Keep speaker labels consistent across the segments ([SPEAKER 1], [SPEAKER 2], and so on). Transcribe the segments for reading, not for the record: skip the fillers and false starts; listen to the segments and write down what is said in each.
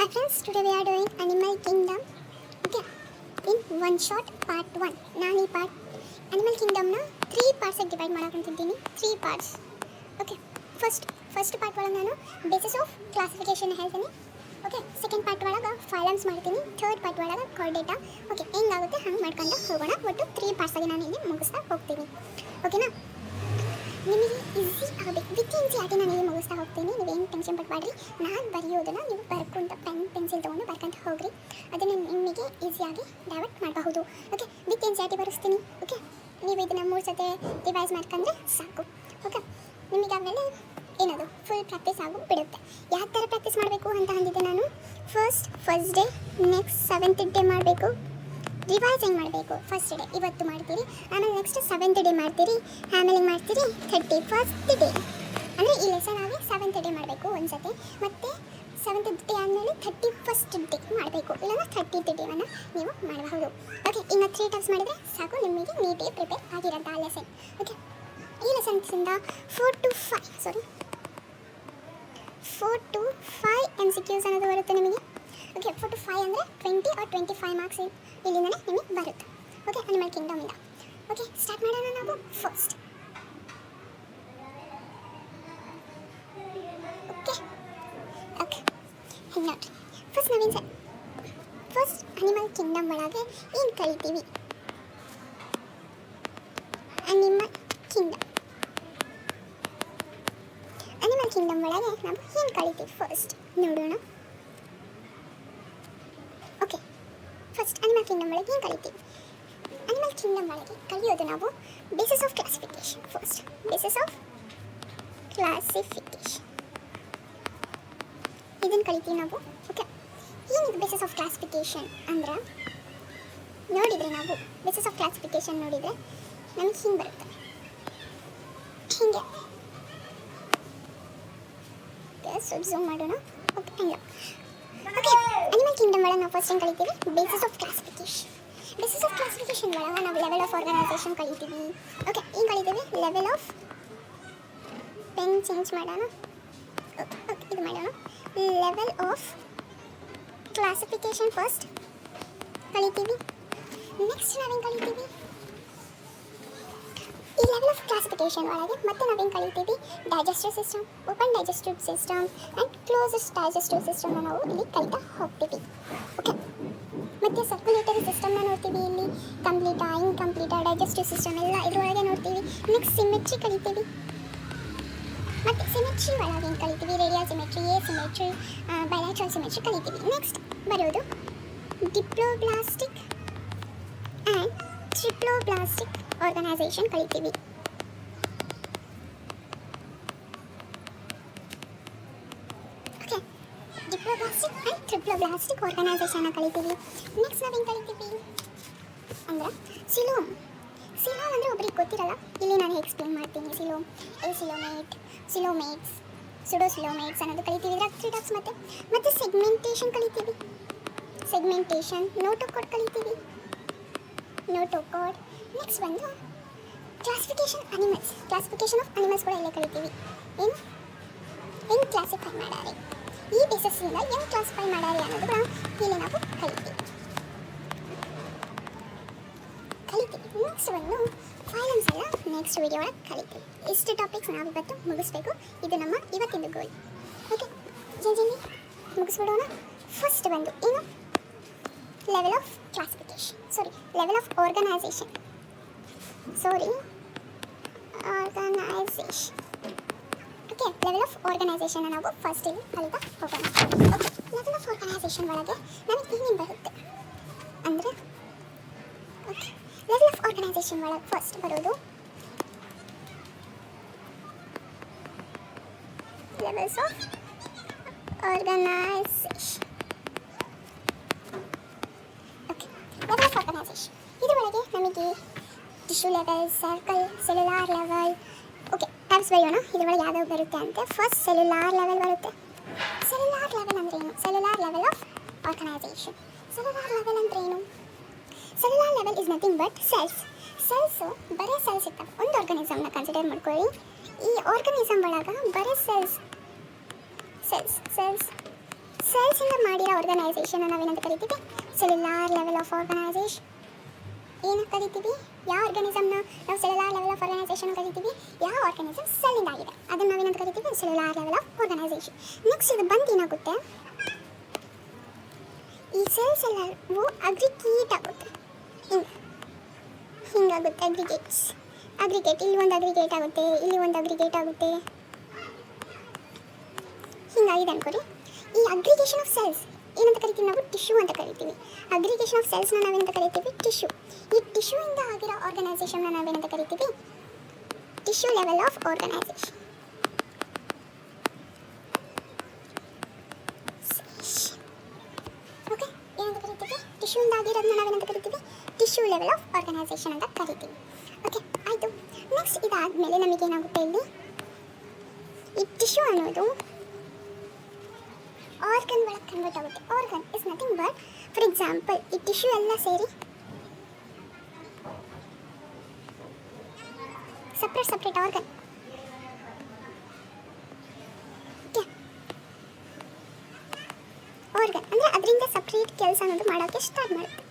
[SPEAKER 1] Hi friends, today we are doing Animal Kingdom. Okay, in one shot part 1. ನಾನು ಈ part Animal Kingdomನ 3 parts divide ಮಾಡಕಂತಿದ್ದೀನಿ. 3 parts. Okay, first part ಒಳಗೆ ನಾನು basis of classification ಹೇಳ್ತೀನಿ. Okay, second part ಒಳಗೆ phylums ಮಾಡ್ತೀನಿ. Third part ಒಳಗೆ ಕಾರ್ಡೇಟಾ. ಓಕೆ, ಹೆಂಗಾಗುತ್ತೆ ಹಂಗೆ ಮಾಡ್ಕೊಂಡು ಹೋಗೋಣ. ಒಟ್ಟು 3 ಪಾರ್ಟ್ಸಾಗಿ ನಾನು ಇಲ್ಲಿ ಮುಗಿಸ್ತಾ ಹೋಗ್ತೀನಿ. ಓಕೆನಾ? ನಿಮಗೆ ಈಸಿ ಆಗಬೇಕು, ವಿತ್ ಈಸಿ ಆಗಿ ನಾನು ಇಲ್ಲಿ ಮುಗಿಸ್ತಾ ಹೋಗ್ತೀನಿ. ನೀವೇನು ಟೆನ್ಷನ್ ಪಡಬೇಡ್ರಿ. ನಾನು ಬರೆಯೋದನ್ನು ನೀವು ಬರ್ಕೊಂತ ಪೆನ್ಸಿಲ್ ತೊಗೊಂಡು ಬರ್ಕೊಂತ ಹೋಗ್ರಿ. ಅದನ್ನು ನಿಮಗೆ ಈಸಿಯಾಗಿ ಡೈವರ್ಟ್ ಮಾಡಬಹುದು. ಓಕೆ, ವಿತ್ ಎನ್ಸಿಯಾಟಿ ಬರೆಸ್ತೀನಿ. ಓಕೆ, ನೀವು ಇದನ್ನು 3 ಸತಿ ರಿವೈಸ್ ಮಾಡ್ಕೊಂಡ್ರೆ ಸಾಕು. ಓಕೆ, ನಿಮಗೆ ಆಮೇಲೆ ಏನದು ಫುಲ್ ಪ್ರಾಕ್ಟೀಸ್ ಆಗು ಬಿಡುತ್ತೆ. ಯಾವ ಥರ ಪ್ರಾಕ್ಟೀಸ್ ಮಾಡಬೇಕು ಅಂತ ಅಂದಿದ್ದೆ ನಾನು. First day, next 7th day ಮಾಡಬೇಕು. ರಿವೈಸಿಂಗ್ ಮಾಡಬೇಕು. ಫಸ್ಟ್ ಡೇ ಇವತ್ತು ಮಾಡ್ತೀರಿ, ಆಮೇಲೆ ನೆಕ್ಸ್ಟ್ 7th ಡೇ ಮಾಡ್ತೀರಿ, ಆಮೇಲೆ ಮಾಡ್ತೀರಿ 31st ಡೇ. ಅಂದರೆ ಈ ಲೆಸನ್ ಆಗಿ 7th ಡೇ ಮಾಡಬೇಕು ಒಂದು ಸತಿ, ಮತ್ತು 7th ಡೇ ಆದಮೇಲೆ 31st ಡೇ ಮಾಡಬೇಕು, ಇಲ್ಲಾಂದ್ರೆ 30th ಡೇವನ್ನು ನೀವು ಮಾಡಬಹುದು. ಓಕೆ, ಇನ್ನು 3 ಟೈಮ್ಸ್ ಮಾಡಿದರೆ ಸಾಕು, ನಿಮಗೆ ನೀಟಾಗಿ ಪ್ರಿಪೇರ್ ಆಗಿರೋಂಥ ಆ ಲೆಸನ್. ಓಕೆ, ಈ ಲೆಸನ್ಸಿಂದ 4 to 5 MCQs ಅನ್ನೋದು ಬರುತ್ತೆ ನಿಮಗೆ. ಓಕೆ, 4 to 5 ಅಂದರೆ 20 or 25 ಮಾರ್ಕ್ಸ್ ಇಲ್ಲಿಂದಲೇ ನಿಮಗೆ ಬರುತ್ತೆ. ಓಕೆ, ಅನಿಮಲ್ ಕಿಂಗ್ಡಮಿಂದ. ಓಕೆ, ಸ್ಟಾರ್ಟ್ ಮಾಡೋಣ ನಾವು ಫಸ್ಟ್. ಓಕೆ ನೋಡಿ, ಫಸ್ಟ್ ನಾವೇನು ಫಸ್ಟ್ ಅನಿಮಲ್ ಕಿಂಗ್ಡಮ್ ಒಳಗೆ ಏನು ಕಲಿತೀವಿ? ಅನಿಮಲ್ ಕಿಂಗ್ಡಮ್ ಒಳಗೆ ನಾವು ಏನು ಕಲಿತೀವಿ ಫಸ್ಟ್ ನೋಡೋಣ. ಓಕೆ, ಫಸ್ಟ್ ಅನಿಮಲ್ ಕಿಂಗ್ಡಮ್ ಒಳಗೆ ಏನು ಕಲಿತೀವಿ? ಅನಿಮಲ್ ಕಿಂಗ್ಡಮ್ ಒಳಗೆ ಕಲಿಯೋದು ನಾವು basis of classification. First basis of classification ಇದನ್ನು ಕಲಿತೀವಿ ನಾವು. ಓಕೆ, ಏನಿದು ಬೇಸಿಸ್ ಆಫ್ ಕ್ಲಾಸಿಫಿಕೇಶನ್ ಅಂದ್ರೆ ನೋಡಿದರೆ ನಾವು ಬೇಸಿಸ್ ಆಫ್ ಕ್ಲಾಸಿಫಿಕೇಶನ್ ನೋಡಿದರೆ ನಮಗೆ ಹಿಂಗೆ ಬರುತ್ತೆ, ಹಿಂಗೆ. ಝೂಮ್ ಮಾಡೋಣ. ಓಕೆ, ಹಂಗೆ. ಓಕೆ, ಅನಿಮಲ್ ಕಿಂಗ್ಡಮ್ ಒಳಗೆ ನಾವು ಫಸ್ಟ್ ಏನು ಕಲಿತೀವಿ? Basis of classification. Basis of classification ಒಳಗೆ ನಾವು ಲೆವೆಲ್ ಆಫ್ ಆರ್ಗನೈಸೇಷನ್ ಕಲಿತೀವಿ. ಓಕೆ, ಏನು ಕಲಿತೀವಿ? ಲೆವೆಲ್ ಆಫ್ ಪೆನ್ ಚೇಂಜ್ ಮಾಡೋಣ. ಓಕೆ, ಇದು ಮಾಡೋಣ. ಲೆವೆಲ್ ಆಫ್ ಕ್ಲಾಸಿಫಿಕೇಶನ್ ಫಸ್ಟ್ ಕಲಿತೀವಿ. ನೆಕ್ಸ್ಟ್ ನಾವೇನು ಕಲಿತೀವಿ? ಈ ಲೆವೆಲ್ ಆಫ್ ಕ್ಲಾಸಿಫಿಕೇಶನ್ ಒಳಗೆ ಮತ್ತೆ ನಾವೇನು ಕಲಿತೀವಿ? Digestive system, open digestive system and closed digestive ಸಿಸ್ಟಮ್ನ ನಾವು ಇಲ್ಲಿ ಕಲಿತಾ ಹೋಗ್ತೀವಿ. ಓಕೆ, ಮತ್ತು ಸರ್ಕ್ಯುಲೇಟರಿ ಸಿಸ್ಟಮ್ನ ನೋಡ್ತೀವಿ. ಇಲ್ಲಿ ಕಂಪ್ಲೀಟಾ, ಇನ್ಕಂಪ್ಲೀಟಾ, ಡೈಜೆಸ್ಟಿವ್ ಸಿಸ್ಟಮ್ ಎಲ್ಲ ಇದರೊಳಗೆ ನೋಡ್ತೀವಿ. ನೆಕ್ಸ್ಟ್ ಸಿಮೆಟ್ರಿ ಕಲಿತೀವಿ. ಮತ್ತು ಸಿಮೆಟ್ರಿ ಒಳಗೆ ಏನು ಕಲಿತೀವಿ? Radial symmetry, A symmetry, bilateral symmetry ಕಲಿತೀವಿ. ನೆಕ್ಸ್ಟ್ ಬರೋದು ಡಿಪ್ಲೋಬ್ಲಾಸ್ಟಿಕ್ ಆ್ಯಂಡ್ ಟ್ರಿಪ್ಲೋಬ್ಲಾಸ್ಟಿಕ್ ಆರ್ಗನೈಸೇಷನ್ ಕಲಿತೀವಿ. ಓಕೆ, ಡಿಪ್ಲೋಬ್ಲಾಸ್ಟಿಕ್ ಆ್ಯಂಡ್ ಟ್ರಿಪ್ಲೋಬ್ಲಾಸ್ಟಿಕ್ ಆರ್ಗನೈಸೇಷನ್ನ ಕಲಿತೀವಿ. ನೆಕ್ಸ್ಟ್ ನಾವೇನು ಕಲಿತೀವಿ ಅಂದ್ರೆ ಸಿಲೋಮ್. ಸಿಲೋಮ್ ಅಂದರೆ ಒಬ್ರಿಗೆ ಗೊತ್ತಿರಲ್ಲ, ಇಲ್ಲಿ ನಾನು ಎಕ್ಸ್ಪ್ಲೇನ್ ಮಾಡ್ತೀನಿ. ಸಿಲೋಮ್, ಸಿಲೋಮೇಟ್ಸ್, ಸುಡೋಸಿಲೋಮೇಟ್ಸ್ ಅನ್ನೋದು ಕಲಿತೀವಿ. ಇದ್ರಾಗ 3 ಟೈಪ್ಸ್. ಮತ್ತು ಸೆಗ್ಮೆಂಟೇಷನ್ ಕಲಿತೀವಿ. ಸೆಗ್ಮೆಂಟೇಷನ್, ನೋಟೋಕೋಡ್ ಕಲಿತೀವಿ. ನೋಟೋಕೋಡ್. ನೆಕ್ಸ್ಟ್ ಬಂದು ಕ್ಲಾಸಿಫಿಕೇಶನ್ ಆಫ್ ಅನಿಮಲ್ಸ್ ಕೂಡ ಇಲ್ಲೇ ಕಲಿತೀವಿ. ಹೆಂಗೆ ಕ್ಲಾಸಿಫೈ ಮಾಡಾರೆ, ಈ ಬೇಸಿಸ್ಸಿಂದ ಹೆಂಗೆ ಕ್ಲಾಸಿಫೈ ಮಾಡಾರೆ ಅನ್ನೋದು ಕೂಡ ಇಲ್ಲಿ ನಾವು ಕಲಿತೀವಿ. ನೆಕ್ಸ್ಟ್ ಬಂದು ಫೈಲಮ್ಸ್ ಎಲ್ಲ ನೆಕ್ಸ್ಟ್ ವಿಡಿಯೋ ಒಳಗೆ ಕಲಿತೀವಿ. ಇಷ್ಟು ಟಾಪಿಕ್ಸ್ ನಾವು ಇವತ್ತು ಮುಗಿಸ್ಬೇಕು. ಇದು ನಮ್ಮ ಇವತ್ತಿನ ಗೋಲ್. ಓಕೆ, ಜಲ್ದಿ ಮುಗಿಸ್ಬಿಡೋಣ. ಫಸ್ಟ್ ಬಂದು ಏನು? Level of classification, level of organisation. Okay, level of ಆರ್ಗನೈಸೇಷನ್ನ ನಾವು ಫಸ್ಟ್ ಇಲ್ಲಿ ಕಲಿತಾ ಹೋಗೋಣ. ಓಕೆ, ಲೆವೆಲ್ ಆಫ್ ಆರ್ಗನೈಸೇಷನ್ ಒಳಗೆ ನಮಗೆ ಏನೇನು ಬರುತ್ತೆ ಅಂದರೆ, ಓಕೆ, ಲೆವೆಲ್ ಆಫ್ ಆರ್ಗನೈಸೇಷನ್ ಒಳಗೆ ಫಸ್ಟ್ ಬರೋದು levels of organisation. Okay, level of organisation ಇದರೊಳಗೆ ನಮಗೆ tissue level, circle, cellular level. Okay, types ಬರೆಯೋಣ. ಇದರೊಳಗೆ ಯಾವ್ಯಾವ ಬರುತ್ತೆ ಅಂತ. ಫಸ್ಟ್ ಸೆಲ್ಯುಲಾರ್ ಲೆವೆಲ್ ಬರುತ್ತೆ. ಸೆಲ್ಯುಲಾರ್ ಲೆವೆಲ್ ಅಂದರೆ ಏನು? Cellular level of organisation. Cellular level ಅಂದರೆ ಏನು? Cellular level is nothing but cells ಬರೀ ಸೆಲ್ಸ್ ಇರ್ತವೆ. ಒಂದು ಆರ್ಗನಿಸಮ್ನ ಕನ್ಸಿಡರ್ ಮಾಡ್ಕೊಳ್ಳಿ. ಈ ಆರ್ಗನಿಸಮ್ ಒಳಗೆ ಬರೀ ಸೆಲ್ಸ್ ಸೆಲ್ಸ್ ಇಂದ ಮಾಡಿರೋ ಆರ್ಗನೈಸೇಷನ್ ನಾವೇನಂತ ಕರಿತೀವಿ? Cellular level of organisation. ಏನು ಕರಿತೀವಿ? ಯಾವ ಆರ್ಗನಿಸಮ್ನ ನಾವು ಸೆಲ್ಯುಲಾರ್ ಲೆವೆಲ್ ಆಫ್ ಆರ್ಗನೈಸೇಷನ್ ಕರಿತೀವಿ? ಯಾವ ಆರ್ಗನಿಸಮ್ ಸೆಲ್ಲಿಂದ ಆಗಿದೆ ಅದನ್ನು ನಾವೇನಂತ ಕರಿತೀವಿ? Cellular level of organisation. Next ಇದು ಬಂದು ಏನಾಗುತ್ತೆ, ಈ ಸೆಲ್ಸ್ ಎಲ್ಲವೂ ಅಗ್ರಿಗೇಟ್ ಆಗುತ್ತೆ. ಹಿಂಗಾಗುತ್ತೆ ಅಗ್ರಿಗೇಟ್. ಇಲ್ಲಿ ಒಂದು ಅಗ್ರಿಗೇಟ್ ಆಗುತ್ತೆ, ಇಲ್ಲಿ ಒಂದು ಅಗ್ರಿಗೇಟ್ ಆಗುತ್ತೆ, ಹಿಂಗಾಗಿದೆ ಅನ್ಕೋರಿ. ಈ ಅಗ್ರಿಗೇಷನ್ ಆಫ್ ಸೆಲ್ಸ್ ಏನಂತ ಕರಿತೀವಿ ನಾವು? ಟಿಶ್ಯೂ ಅಂತ ಕರಿತೀವಿ. ಅಗ್ರಿಗೇಷನ್ ಆಫ್ ಸೆಲ್ಸ್ನ ನಾವೇನಂತ ಕರಿತೀವಿ? ಟಿಶ್ಯೂ. ಈ ಟಿಶ್ಯೂ ಇಂದ ಆಗಿರೋ ಆರ್ಗನೈಸೇಷನ್ನ ನಾವೇನಂತ ಕರಿತೀವಿ? Tissue level of organisation. Okay, ಏನಂತ ಕರಿತೀವಿ? ಟಿಶ್ಯೂ ಇಂದ ಆಗಿರೋದನ್ನ ನಾವೇನಂತ ಕರಿತೀವಿ? ಟಿಶ್ಯೂ ಲೆವೆಲ್ ಆಫ್ ಆರ್ಗನೈಸೇಷನ್ ಅಂತ ಕರಿತೀವಿ. ಓಕೆ, ಆಯಿತು. ನೆಕ್ಸ್ಟ್ ಇದಾದಮೇಲೆ ನಮಗೇನಾಗುತ್ತೆ, ಇಲ್ಲಿ ಈ ಟಿಶ್ಯೂ ಅನ್ನೋದು ಆರ್ಗನ್ ಒಳಗೆ ಕನ್ವರ್ಟ್ ಆಗುತ್ತೆ. Organ is nothing but, for example, ಈ ಟಿಶ್ಯೂ ಎಲ್ಲ ಸೇರಿ ಸಪ್ರೇಟ್ ಆರ್ಗನ್. ಆರ್ಗನ್ ಅಂದರೆ ಅದರಿಂದ ಸಪ್ರೇಟ್ ಕೆಲಸ ಅನ್ನೋದು ಮಾಡೋಕ್ಕೆ ಸ್ಟಾರ್ಟ್ ಮಾಡುತ್ತೆ.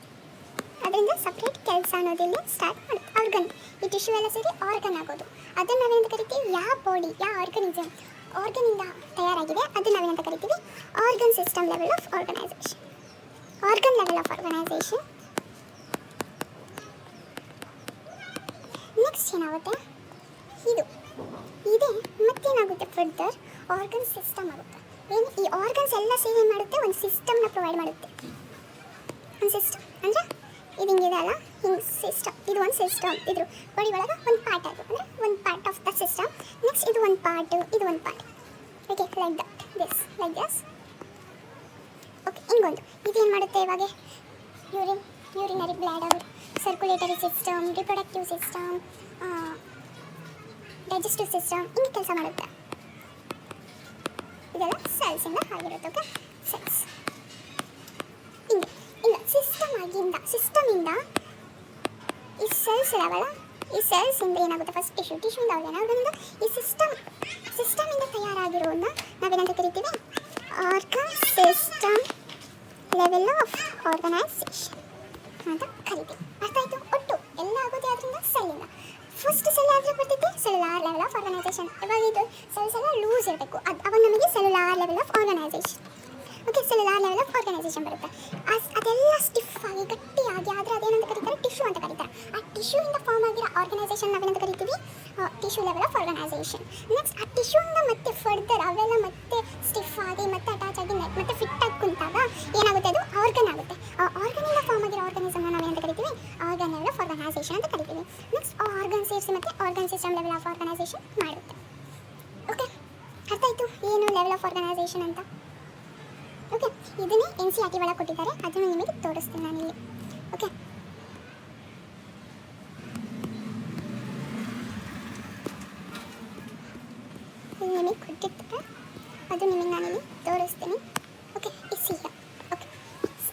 [SPEAKER 1] ಅದರಿಂದ ಸಪ್ರೇಟ್ ಕೆಲಸ ಅನ್ನೋದಿಲ್ಲಿ ಸ್ಟಾರ್ಟ್ ಮಾಡುತ್ತೆ. ಆರ್ಗನ್, ಈ ಟಿಶ್ಯೂ ಎಲ್ಲ ಸೇರಿ ಆರ್ಗನ್ ಆಗೋದು. ಅದನ್ನು ನಾವೇನಂತ ಕರಿತೀವಿ? ಯಾವ ಬಾಡಿ, ಯಾವ ಆರ್ಗನಿಸಮ್ ಆರ್ಗನಿಂದ ತಯಾರಾಗಿದೆ ಅದನ್ನು ನಾವೇನಂತ ಕರಿತೀವಿ? Organ system level of organisation. Organ level of organisation. Next ಏನಾಗುತ್ತೆ, ಇದೇ ಮತ್ತೇನಾಗುತ್ತೆ, ಫರ್ದರ್ ಆರ್ಗನ್ ಸಿಸ್ಟಮ್ ಆಗುತ್ತೆ. ಏನು, ಈ ಆರ್ಗನ್ಸ್ ಎಲ್ಲ ಸೇರಿ ಏನು ಮಾಡುತ್ತೆ? ಒಂದು ಸಿಸ್ಟಮ್ನ ಪ್ರೊವೈಡ್ ಮಾಡುತ್ತೆ. ಒಂದು ಸಿಸ್ಟಮ್ ಅಂದರೆ ಇದು ಹಿಂಗಿದೆ ಅಲ್ಲ, ಹಿಂಗೆ ಸಿಸ್ಟಮ್. ಇದು ಒಂದು ಸಿಸ್ಟಮ್, ಇದ್ರ ಬಾಡಿ ಒಳಗೆ ಒಂದು ಪಾರ್ಟ್ ಅದು, ಅಂದರೆ ಒಂದು part of the system. Next ಇದು ಒಂದು ಪಾರ್ಟ್, ಇದು ಒಂದು part. Okay, like that, like this. Okay, ಹಿಂಗೊಂದು ಇದೇನು ಮಾಡುತ್ತೆ? ಇವಾಗ urinary bladder, circulatory system, reproductive system, digestive system, ಹಿಂಗೆ ಕೆಲಸ ಮಾಡುತ್ತೆ. ಇದೆಲ್ಲ ಸೆಲ್ಸಿಂದ ಆಗಿರುತ್ತೆ. ಓಕೆ, ಸೆಲ್ಸ್ ಹಿಂಗೆ ಇಲ್ಲ ಸಿಸ್ಟಮಿಂದ ಈ ಸೆಲ್ಸ್ ಇದಾವಲ್ಲ, ಈ ಸೆಲ್ಸಿಂದ ಏನಾಗುತ್ತೆ? ಫಸ್ಟ್ ಟಿಶ್ಯೂಯಿಂದ ಏನಾಗೋದ್ರಿಂದ ಈ ಸಿಸ್ಟಮಿಂದ ತಯಾರಾಗಿರೋದನ್ನ ನಾವೇನಂತ ಕರಿತೀವಿ? Organ system level of organisation ಅಂತ ಕರಿತೀವಿ. ಅರ್ಥ ಆಯಿತು? ಒಟ್ಟು ಎಲ್ಲ ಆಗೋದು ಅದರಿಂದ ಸೆಲ್ಲಿಂದ. ಫಸ್ಟ್ ಸೆಲ್ ಆದರೆ ಬರ್ತೈತಿ ಸೆಲ್ಯುಲಾರ್ ಲೆವೆಲ್ ಆಫ್ ಆರ್ಗನೈಸೇಷನ್. ಇವಾಗ ಇದು ಸೆಲ್ಸ್ ಎಲ್ಲ ಲೂಸ್ ಇರಬೇಕು, ಅವಾಗ ನಮಗೆ cellular level of organisation. Okay, cellular level of organisation ಬರುತ್ತೆ. ಅದೆಲ್ಲ ಸ್ಟಿಫ್ ಆಗಿ ಗಟ್ಟಿಯಾಗಿ ಆದರೆ ಅದೇನಂತ ಕರೀತಾರೆ? ಟಿಶ್ಯೂ ಅಂತ ಕರೀತಾರೆ. ಆ ಟಿಶ್ಯೂಯಿಂದ ಫಾರ್ಮ್ ಆಗಿರೋ ಆರ್ಗನೈಸೇಷನ್ ನಾವೇನಂತ ಕರಿತೀವಿ? Tissue level of organisation. Next ಆ ಟಿಶ್ಯೂಯಿಂದ ಮತ್ತೆ ಫರ್ದರ್ ಅವೆಲ್ಲ ಮತ್ತೆ ಸ್ಟಿಫ್ ಆಗಿ ಮತ್ತೆ ಅಟ್ಯಾಚ್ ಆಗಿ ಮತ್ತೆ ಫಿಟ್ ಆಗಿ ಕುಂತಾಗ ಏನಾಗುತ್ತೆ? ಅದು ಆರ್ಗನ್ ಆಗುತ್ತೆ. ಆ ಆರ್ಗನಿಂದ ಫಾರ್ಮ್ ಆಗಿರೋ ಆರ್ಗನಿಸಮ್ನ ನಾವೇನಂತ ಕರಿತೀವಿ? ಆರ್ಗನ್ ಲೆವೆಲ್ ಆಫ್ ಆರ್ಗನೈಸೇಷನ್ ಅಂತ ಕರಿತೀವಿ. ನೆಕ್ಸ್ಟ್ ಆ ಆರ್ಗನ್ ಸೇರಿಸಿ ಮತ್ತೆ organ system level of organisation ಮಾಡುತ್ತೆ. ಓಕೆ, ಅರ್ಥ ಆಯಿತು ಏನು ಲೆವೆಲ್ ಆಫ್ ಆರ್ಗನೈಸೇಷನ್ ಅಂತ? ಓಕೆ, ಇದನ್ನೇ NCERT ಒಳಗೆ ಕೊಟ್ಟಿದ್ದಾರೆ, ಅದನ್ನು ನಿಮಗೆ ತೋರಿಸ್ತೀನಿ ನಾನಿಲ್ಲಿ. ಓಕೆ, ಇಲ್ಲಿ ನಿಮಗೆ ಕೊಟ್ಟಿರ್ತಾರೆ, ಅದು ನಿಮಗೆ ನಾನಿಲ್ಲಿ ತೋರಿಸ್ತೀನಿ. Okay, is here. ಓಕೆ,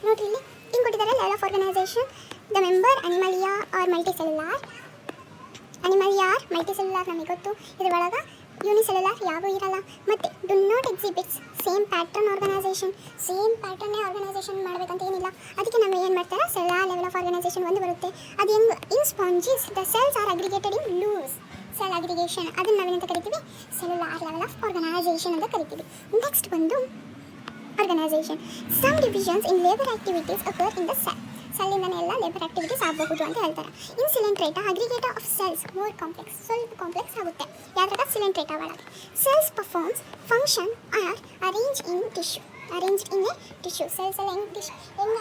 [SPEAKER 1] ನೋಡಿರಿ ಇಲ್ಲಿ ಹಿಂಗೆ ಕೊಟ್ಟಿದ್ದಾರೆ level of organization. The member Animalia are multicellular. Animalia are multicellular ನಮಗೆ ಗೊತ್ತು. ಇದರೊಳಗೆ ಯೂನಿಸೆಲ್ಯುಲಾರ್ ಯಾವೂ ಇರಲ್ಲ. ಮತ್ತು do not exhibits same pattern organization. Same ಪ್ಯಾಟರ್ನೇ ಆರ್ಗನೈಸೇಷನ್ ಮಾಡಬೇಕಂತ ಏನಿಲ್ಲ. ಅದಕ್ಕೆ ನಾವು ಏನು ಮಾಡ್ತಾರೆ? ಸೆಲ್ಯುಲಾರ್ ಲೆವೆಲ್ ಆಫ್ ಆರ್ಗನೈಸೇಷನ್ ಒಂದು ಬರುತ್ತೆ. ಅದು ಹೆಂಗೆ? In sponges the cells are aggregated in loose cell aggregation. ಅದನ್ನು ನಾವೇನಂತ ಕರಿತೀವಿ? ಸೆಲ್ಯುಲಾರ್ ಲೆವೆಲ್ ಆಫ್ ಆರ್ಗನೈಸೇಷನ್ ಅಂತ ಕರಿತೀವಿ. ನೆಕ್ಸ್ಟ್ ಬಂದು organization. Some divisions in labour activities occur in the cell. ಸೆಲ್ಲಿಂದನೇ ಎಲ್ಲ ಲೇಬರ್ ಆಕ್ಟಿವಿಟೀಸ್ ಆಗಬಹುದು ಅಂತ ಹೇಳ್ತಾರೆ. In Coelenterata aggregator of cells more complex, ಸ್ವಲ್ಪ ಕಾಂಪ್ಲೆಕ್ಸ್ ಆಗುತ್ತೆ. ಯಾವ್ದಾಗ? ಸಿಲೆಂಟ್ರೇಟಾ ಒಳಗೆ. Cells performs function are arrange in tissue. Arranged in a tissue. Cells ಎಲ್ಲ ಹೆಂಗೆ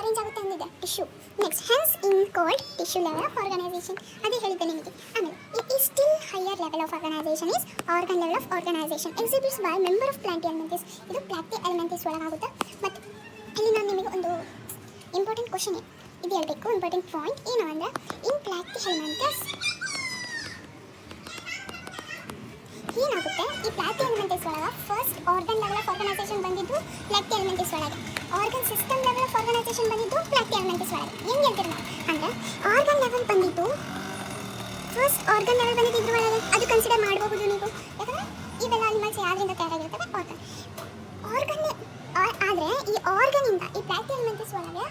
[SPEAKER 1] ಅರೇಂಜ್ ಆಗುತ್ತೆ ಅಂದಿದೆ? Tissue. Next hence in called tissue level of organization. ಅದೇ ಹೇಳಿದ್ದೆ ನಿಮಗೆ. ಆಮೇಲೆ ಈ still higher level of organisation is organ level of organization exhibits by member of Platyhelminthes. ಇದು ಪ್ಲಾಂಟಿ ಎಲಿಮೆಂಟಿಸ್ ಒಳಗಾಗುತ್ತೆ. ಮತ್ತು ಇಲ್ಲಿ ನಾನು ನಿಮಗೆ ಒಂದು ಇಂಪಾರ್ಟೆಂಟ್ ಕ್ವಶನ್ ಇದು ಹೇಳಬೇಕು. ಇಂಪಾರ್ಟೆಂಟ್ ಪಾಯಿಂಟ್ ಏನು ಅಂದರೆ, ಇನ್ ಪ್ಲಾಂಟಿ ಎಲಿಮೆಂಟಿಸ್ ಏನಾಗುತ್ತೆ? ಈ ಪ್ಲಾಂಟಿ ಎಲಿಮೆಂಟಿಸ್ ಒಳಗೆ first organ level of organisation ಬಂದಿದ್ದು ಪ್ಲಾಂಟಿ ಎಲಿಮೆಂಟಿಸ್ ಒಳಗೆ. Organ system level of organisation ಬಂದಿದ್ದು ಪ್ಲಾಂಟಿ ಎಲಿಮೆಂಟಿಸ್ ಒಳಗೆ. ಹೆಂಗೆ ಹೇಳ್ತೀರಿ ನಾವು ಅಂದರೆ, ಆರ್ಗನ್ ಲೆವೆಲ್ ಬಂದಿದ್ದು ಫಸ್ಟ್ ಆರ್ಗನ್ ಲೆವೆಲ್ ಬಂದಿದ್ದು ಇದ್ರ ಒಳಗೆ. ಅದು ಕನ್ಸಿಡರ್ ಮಾಡಬಹುದು ನೀವು, ಯಾಕಂದರೆ ಇವೆಲ್ಲ ಅನಿಮಲ್ಸ್ ಯಾವ್ದ್ರಿಂದ ತಯಾರಾಗಿರ್ತವೆ? ಆರ್ಗನ್. ಆದರೆ ಈ ಆರ್ಗನಿಂದ ಈ ಪ್ಲಾಕ್ಟಿಯಲ್ಮೆಂಟಸ್ ಒಳಗೆ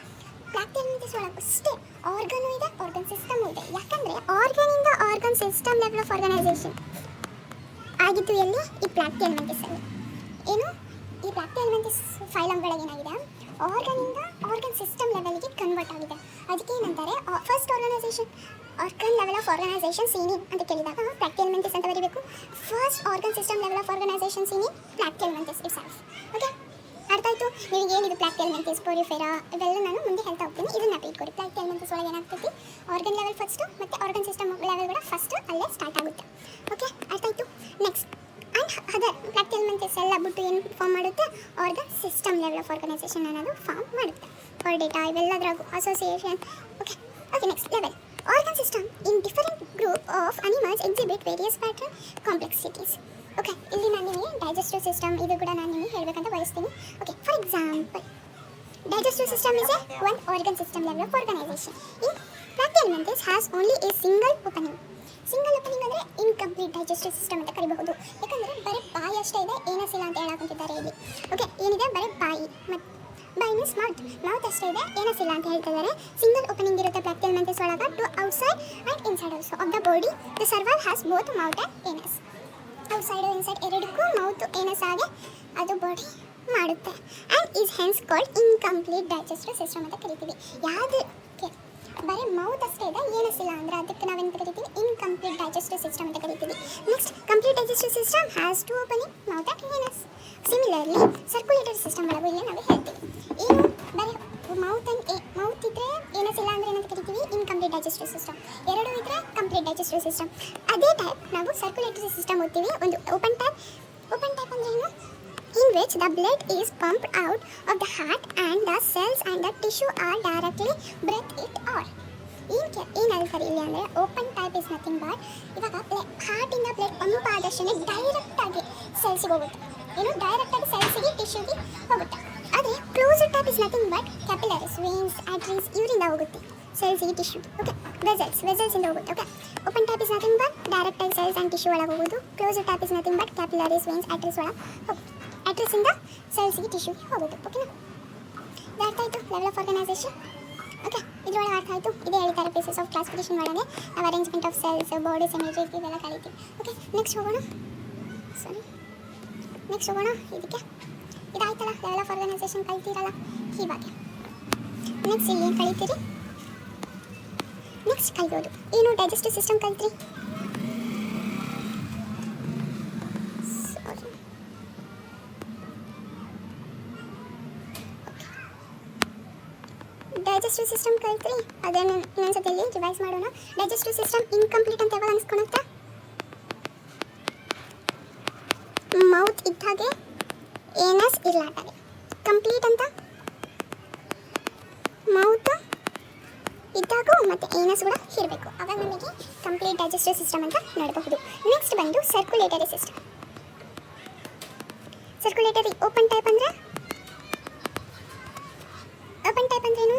[SPEAKER 1] ಅಷ್ಟೇ ಆರ್ಗನು ಇದೆ, ಆರ್ಗನ್ ಸಿಸ್ಟಮ್ ಇದೆ. ಯಾಕಂದರೆ ಆರ್ಗನಿಂದ organ system level of organization ಆಗಿದ್ದು ಎಲ್ಲಿ? ಈ ಪ್ಲಾಕ್ಟಿಯಲ್ಮೆಂಟಸ್ ಅಲ್ಲಿ. ಏನು ಈ ಪ್ಲಾಕ್ಟಿಯಲ್ಮೆಂಟಸ್ ಫೈಲಮ್ಗಳಿಗೆ ಏನಾಗಿದೆ, ಆರ್ಗನಿಂದ ಆರ್ಗನ್ ಸಿಸ್ಟಮ್ ಲೆವೆಲ್ಗೆ ಕನ್ವರ್ಟ್ ಆಗಿದೆ. ಅದಕ್ಕೆ ಏನಂತಾರೆ, first organ level of organization seen in ಅಂತ ಕೇಳಿದಾಗ ಪ್ಲಾಕ್ಟಿಯಲ್ಮೆಂಟಸ್ ಅಂತ ಬರೀಬೇಕು. First organ system level of organization seen in Platyhelminthes itself. Okay, ಅರ್ಥ ಆಯಿತು ನಿಮಗೆ ಏನಿದು ಪ್ಲಾಕ್ಟಿಯಲ್ಮೆಂಟಸ್, ಪೊರಿಫೆರಾ ಇವೆಲ್ಲ ನಾನು ಮುಂದೆ ಹೇಳ್ತಾ ಹೋಗ್ತೀನಿ. ಇದನ್ನ ಇಟ್ಕೊಡಿ. ಪ್ಲಾಕ್ಟಿಯಲ್ಮೆಂಟಸ್ ಒಳಗೆ ಏನಾಗ್ತೈತಿ, ಆರ್ಗನ್ ಲೆವೆಲ್ ಫಸ್ಟು ಮತ್ತು ಆರ್ಗನ್ ಸಿಸ್ಟಮ್ ಲೆವೆಲ್ ಕೂಡ ಫಸ್ಟ್ ಅಲ್ಲೇ ಸ್ಟಾರ್ಟ್ ಆಗುತ್ತೆ. ಓಕೆ, ಅರ್ಥ ಆಯಿತು. ನೆಕ್ಸ್ಟ್ ಆ್ಯಂಡ್ ಅದರ್ ಪ್ಲಾಕ್ಟಿಯಲ್ಮೆಂಟಸ್ ಎಲ್ಲ ಬಿಟ್ಟು ಏನು ಫಾರ್ಮ್ ಮಾಡುತ್ತೆ, organ system level of organization ಅನ್ನೋದು ಫಾರ್ಮ್ ಮಾಡುತ್ತೆ. ಫಾರ್ ಡೇಟಾ ಇವೆಲ್ಲದ್ರಾಗೂ association. Okay okay, next level organ system in different group of animals exhibit various pattern complexities. Okay, ಇಲ್ಲಿ ನಾನು ನಿಮಗೆ ಡೈಜೆಸ್ಟಿವ್ ಸಿಸ್ಟಮ್ ಇದು ಕೂಡ ನಾನು ನಿಮಗೆ ಹೇಳಬೇಕಂತ ಬಯಸ್ತೀನಿ. Okay, for example digestive system is a one organ system level of organization. In Platyhelminthes has only a single opening. Single opening ಅಂದರೆ incomplete digestive system ಅಂತ ಕರಿಬಹುದು. ಯಾಕಂದರೆ ಬರೀ ಬಾಯಿ ಅಷ್ಟೇ ಇದೆ, ಏನಸಿಲ್ಲ ಅಂತ ಹೇಳಾಕೊಂತಿದ್ದಾರೆ ಇಲ್ಲಿ. ಓಕೆ, ಏನಿದೆ ಬರೀ ಬಾಯಿ ಮತ್ತು ಬಾಯಿ ಮೀನ್ಸ್ ಮೌತ್ ಅಷ್ಟೇ ಇದೆ, ಏನಸಿಲ್ಲ ಅಂತ ಹೇಳ್ತಿದ್ದಾರೆ. ಸಿಂಗಲ್ ಓಪನಿಂಗ್ ಇರುತ್ತೆ ಪ್ಲಾಕ್ಟಿಯಲ್ಮೆಂಟಸ್ ಒಳಗೆ to outside and inside also of the body. The survival has both mouth and anus. Outside inside ಎರಡಕ್ಕೂ ಮೌತ್ ಏನಸ್ ಆಗಿ ಅದು ಬಾಡಿ ಮಾಡುತ್ತೆ. And is hence called incomplete digestive system ಅಂತ ಕರಿತೀವಿ. ಯಾವುದಕ್ಕೆ ಬರೀ ಮೌತ್ ಅಷ್ಟೇ ಇದೆ, ಏನಸಿಲ್ಲ ಅಂದರೆ ಅದಕ್ಕೆ ನಾವೇನು ಕರಿತೀವಿ, ಇನ್ಕಂಪ್ಲೀಟ್ ಡೈಜೆಸ್ಟಿವ್ ಸಿಸ್ಟಮ್ ಅಂತ ಕರಿತೀವಿ. Next complete digestive system has two opening mouth and anus. Similarly circulatory system ಒಳಗೂ ಇಲ್ಲಿ ನಾವು ಹೇಳ್ತೀವಿ, ಏನು ಬರೀ ಮೌತ್ ಇದ್ದರೆ ಏನಸಿಲ್ಲ ಅಂದರೆ ಏನಂತ ಕರಿತೀವಿ, ಇನ್ಕಂಪ್ಲೀಟ್ ಡೈಜೆಸ್ಟಿವ್ ಸಿಸ್ಟಮ್. ಎರಡು ಇದ್ದರೆ ಕಂಪ್ಲೀಟ್ ಡೈಜೆಸ್ಟಿವ್ ಸಿಸ್ಟಮ್. ಅದೇ ಟೈಪ್ ನಾವು ಸರ್ಕ್ಯುಲೇಟರಿ ಸಿಸ್ಟಮ್ ಓದ್ತೀವಿ. ಒಂದು ಓಪನ್ ಟೈಪ್ ಅಂದರೆ ಏನು, in which the blood is pumped out of the heart and the cells and the tissue are directly breathed it or. ಏನು ಹೇಳ್ತಾರೆ ಇಲ್ಲಿ ಅಂದರೆ open type is nothing but ಇವಾಗ ಹಾರ್ಟಿಂದ ಬ್ಲಡ್ ಪಂಪ್ ಆದಷ್ಟೇ ಡೈರೆಕ್ಟಾಗಿ ಸೆಲ್ಸಿಗೆ ಹೋಗುತ್ತೆ, ಏನು ಡೈರೆಕ್ಟಾಗಿ ಸೆಲ್ಸಿಗೆ ಟಿಶ್ಯೂಗೆ ಹೋಗುತ್ತೆ. ಆದರೆ close type is nothing but capillaries veins arteries ಇವರಿಂದ ಹೋಗುತ್ತೆ ಸೆಲ್ಸಿಗೆ ಟಿಶ್ಯೂಗೆ. ಓಕೆ, ವೆಸಲ್ಸಿಂದ ಹೋಗುತ್ತೆ. Okay, open type is nothing but ಡೈರೆಕ್ಟಾಗಿ ಸೆಲ್ಸ್ ಆ್ಯಂಡ್ ಟಿಶ್ಯೂ ಒಳಗೆ ಹೋಗೋದು. Close type is nothing but capillaries veins arteries ಒಳಗೆ ಹೋಗುತ್ತೆ. ಆರ್ಟರೀಸಿಂದ ಸೆಲ್ಸಿಗೆ ಟಿಶ್ಯೂಗೆ ಹೋಗೋದು. ಓಕೆನಾ, ಇದು ಅರ್ಥ ಆಯಿತು ಲೆವೆಲ್ ಆಫ್ ಆರ್ಗನೈಸೇಷನ್. ಓಕೆ, ಇದರೊಳಗೆ ಅರ್ಥ ಆಯಿತು. ಇದೇ ಹೇಳ್ತಾರೆ ಪೀಸಸ್ ಆಫ್ ಕ್ಲಾಸಿಫಿಕೇಶನ್ ಒಳಗೆ ನಾವು arrangement of cells, body symmetry ಇವೆಲ್ಲ ಕಲಿತೀವಿ. ಓಕೆ, ನೆಕ್ಸ್ಟ್ ಹೋಗೋಣ ಇದಕ್ಕೆ. ಇದಾಯ್ತಲ್ಲ ಲೆವೆಲ್ ಆಫ್ ಆರ್ಗನೈಸೇಷನ್ ಕಲಿತೀರಲ್ಲ ಇವಾಗ. ನೆಕ್ಸ್ಟ್ ಇಲ್ಲಿ ಏನು ಕಲಿತೀರಿ, ನೆಕ್ಸ್ಟ್ ಕಲಿಯೋದು ಏನು, ಡೈಜೆಸ್ಟಿವ್ ಸಿಸ್ಟಮ್ ಕಲಿತ್ರಿ. ಡೈಜೆಸ್ಟಿವ್ ಸಿಸ್ಟಮ್ ಕಲಿತ್ರಿ, ಅದನ್ನು ಇನ್ನೊಂದ್ಸತಿ ಇಲ್ಲಿ ರಿವೈಸ್ ಮಾಡೋಣ. ಡೈಜೆಸ್ಟಿವ್ ಸಿಸ್ಟಮ್ ಇನ್ಕಂಪ್ಲೀಟ್ ಅಂತ ಯಾವಾಗ ಅನಿಸ್ಕೊಳುತ್ತೆ, ಮೌತ್ ಇದ್ದಾಗೆ ಏನಸ್ ಇರ್ಲಾಟಾಗೆ. ಕಂಪ್ಲೀಟ್ ಅಂತ ಮೌತ್ ಇದ್ದಾಗೂ ಮತ್ತು ಏನಸ್ ಕೂಡ ಇರಬೇಕು, ಆವಾಗ ನಮಗೆ ಕಂಪ್ಲೀಟ್ ಡೈಜೆಸ್ಟಿವ್ ಸಿಸ್ಟಮ್ ಅಂತ ನೋಡಬಹುದು. ನೆಕ್ಸ್ಟ್ ಬಂದು circulatory system. Circulatory open type ಅಂದರೆ ಏನು,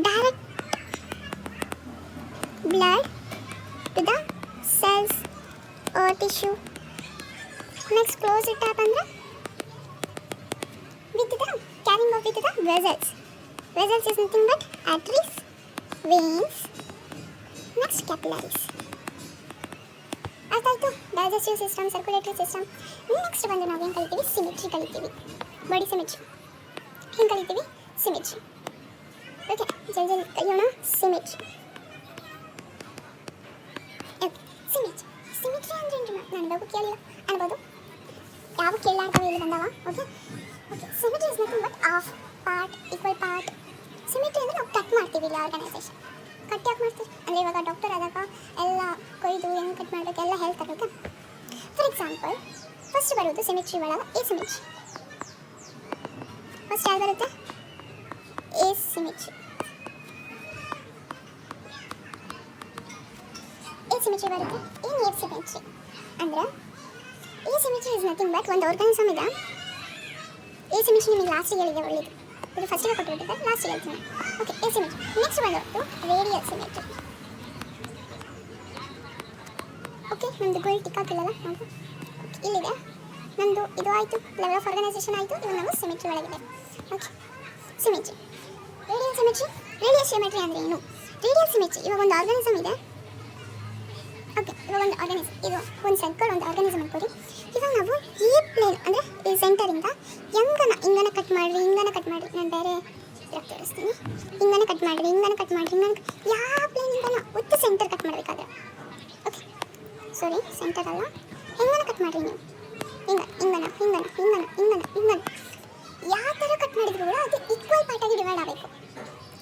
[SPEAKER 1] direct blood to the cells or tissue. Next close type ಅಂದರೆ with the carrying of with the vessels is nothing but arteries, veins, next capillaries. ಅರ್ಥಾಯಿತು digestive system, circulatory system. Next ಬಂದು ನಾವು ಏನು ಕಲಿತೀವಿ, symmetry ಕಲಿತೀವಿ. Body symmetry ಏನು ಕಲಿತೀವಿ, symmetry. Okay, ಜಲ್ದಿ ಕಲಿಯೋಣ ಸಿಮೆಟ್ರಿ. ಸಿಮೆಟ್ರಿ ಅಂದರೆ ಏನು, ನಾನು ಇವಾಗ ಕೇಳಿಲ್ಲ ಅನ್ಬೋದು, ಯಾವ ಕೇಳಾಡ್ತಾವೆ ಇಲ್ಲಿ ಬಂದವ. Okay, symmetry is nothing but of part equal part. Symmetry ಅಂದರೆ ನಾವು ಕಟ್ ಮಾಡ್ತೀವಿ ಇಲ್ಲಿ ಆರ್ಗನೈಸೇಷನ್. ಕಟ್ ಯಾಕೆ ಮಾಡ್ತೀವಿ ಅಂದರೆ ಇವಾಗ ಡಾಕ್ಟರ್ ಆದಾಗ ಎಲ್ಲ ಕೊಯ್ದು ಹೆಂಗೆ ಕಟ್ ಮಾಡಬೇಕು ಎಲ್ಲ ಹೇಳ್ತಾರೆ. ಓಕೆ, ಫಾರ್ ಎಕ್ಸಾಂಪಲ್ ಫಸ್ಟ್ ಬರೋದು ಸಿಮೆಟ್ರಿ ಒಳಗೆ ಎ ಸಿಮೆಟ್ರಿ. ಫಸ್ಟ್ ಯಾರು ಬರುತ್ತೆ, ಎ ಸಿಮೆಟ್ರಿ. ಸಿಮೆಟ್ರಿ ಬರುತ್ತೆ. ಏನು ಎ ಸಿಮೆಟ್ರಿ ಅಂದರೆ, A symmetry is nothing but ಒಂದು ಆರ್ಗನಿಸಮ್ ಇದೆ. ಎ ಸಿಮೆಟ್ರಿ ನಿಮಗೆ ಲಾಸ್ಟಿಗೆ ಹೇಳಿದೆ, ಒಳ್ಳೆಯದು. ಇದು ಫಸ್ಟಿಗೆ ಕೊಟ್ಟಿರ್ತಾರೆ, ಲಾಸ್ಟಿಗೆ ಹೇಳ್ತೀನಿ. Okay, A symmetry. ನೆಕ್ಸ್ಟ್ ಬಂದು ರೇಡಿಯಲ್ ಸಿಮೆಟ್ರಿ. ಓಕೆ, ನಮ್ಮದು ಗೋಲ್ ಟಿಕ್ ಹಾಕಿಲ್ಲಲ್ಲ ನಾವು. ಇಲ್ಲಿದೆ ನಮ್ಮದು ಇದು ಆಯಿತು, ಲೆವೆಲ್ ಆಫ್ ಆರ್ಗನೈಸೇಷನ್ ಆಯಿತು. ಇವಾಗ ನಾವು ಸಿಮೆಟ್ರಿ ಒಳಗಿದೆ. Okay, symmetry, radial symmetry. Radial symmetry ಅಂದರೆ ಏನು? ರೇಡಿಯಲ್ ಸಿಮೆಟ್ರಿ, ಇವಾಗ ಒಂದು ಆರ್ಗನಿಸಮ್ ಇದೆ. ಓಕೆ, ಇವಾಗ ಒಂದು ಆರ್ಗನಿಸಮ್, ಇದು ಒಂದು ಸರ್ಕಲ್, ಒಂದು ಆರ್ಗನಿಸಮ್ ಅನ್ಕೋರಿ. ಇವಾಗ ನಾವು ಈ ಪ್ಲೇನ್ ಅಂದರೆ ಈ ಸೆಂಟರಿಂದ ಹಿಂಗನ ಕಟ್ ಮಾಡಿರಿ, ನಾನು ಬೇರೆ ತೋರಿಸ್ತೀನಿ. ಹಿಂಗನ ಕಟ್ ಮಾಡಿರಿ, ಯಾವ ಪ್ಲೇನಿಂದನ ಒತ್ತು ಸೆಂಟರ್ ಕಟ್ ಮಾಡಬೇಕಾದ್ರೆ, ಓಕೆ ಸಾರಿ ಸೆಂಟರ್ ಅಲ್ಲ, ಹೆಂಗನ ಕಟ್ ಮಾಡಿರಿ ನೀವು, ಹಿಂಗನ ಯಾವ ಥರ ಕಟ್ ಮಾಡಿದ್ರು ಕೂಡ ಅದು ಈಕ್ವಲ್ ಪಾರ್ಟಾಗಿ ಡಿವೈಡ್ ಆಗಬೇಕು.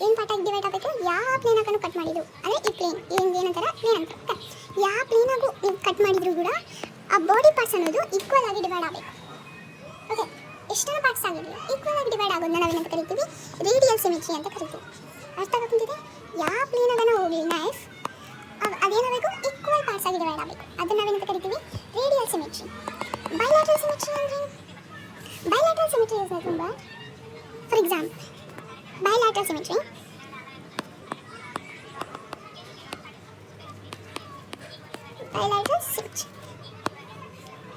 [SPEAKER 1] ಏನು ಪಾರ್ಟಾಗಿ ಡಿವೈಡ್ ಆಗಬೇಕು? ಯಾವ ಪ್ಲೇನ್ ಹಾಕೊಂಡು ಕಟ್ ಮಾಡಿದ್ರು ಅಂದರೆ ಈ ಪ್ಲೇನ್ ಏನಂತಾರೆ ಪ್ಲೇನ್ ಅಂತ. ಓಕೆ, ಯಾವ ಪ್ಲೇನಾಗೂ ನೀವು ಕಟ್ ಮಾಡಿದ್ರು ಕೂಡ ಆ ಬಾಡಿ ಪಾರ್ಟ್ಸ್ ಅನ್ನೋದು ಈಕ್ವಲ್ ಆಗಿ ಡಿವೈಡ್ ಆಗಬೇಕು. ಓಕೆ, ಎಷ್ಟೊಂದು ಪಾರ್ಟ್ಸ್ ಆಗಿರಲಿ ಈಕ್ವಲ್ ಆಗಿ ಡಿವೈಡ್ ಆಗೋದನ್ನ ನಾವೇನಂತ ಕರಿತೀವಿ? ರೇಡಿಯಲ್ ಸಿಮೆಟ್ರಿ ಅಂತ ಕರಿತೀವಿ. ಅರ್ಥ ಆಗುತ್ತಿದೆ? ಯಾವ ಪ್ಲೇನಾಗನ ಹೋಗಲಿ ನೈಫ್ ಅದೇನಾಗಬೇಕು? ಈಕ್ವಲ್ ಪಾರ್ಟ್ಸ್ ಆಗಿ ಡಿವೈಡ್ ಆಗಬೇಕು. ಅದನ್ನು ನಾವೇನಂತ ಕರಿತೀವಿ? Radial symmetry. ಬೈಲ್ಯಾಟ್ರಲ್ ಸಿಮೆಟ್ರಿ ಅಂದರೆ bilateral symmetry is nothing but, for example bilateral symmetry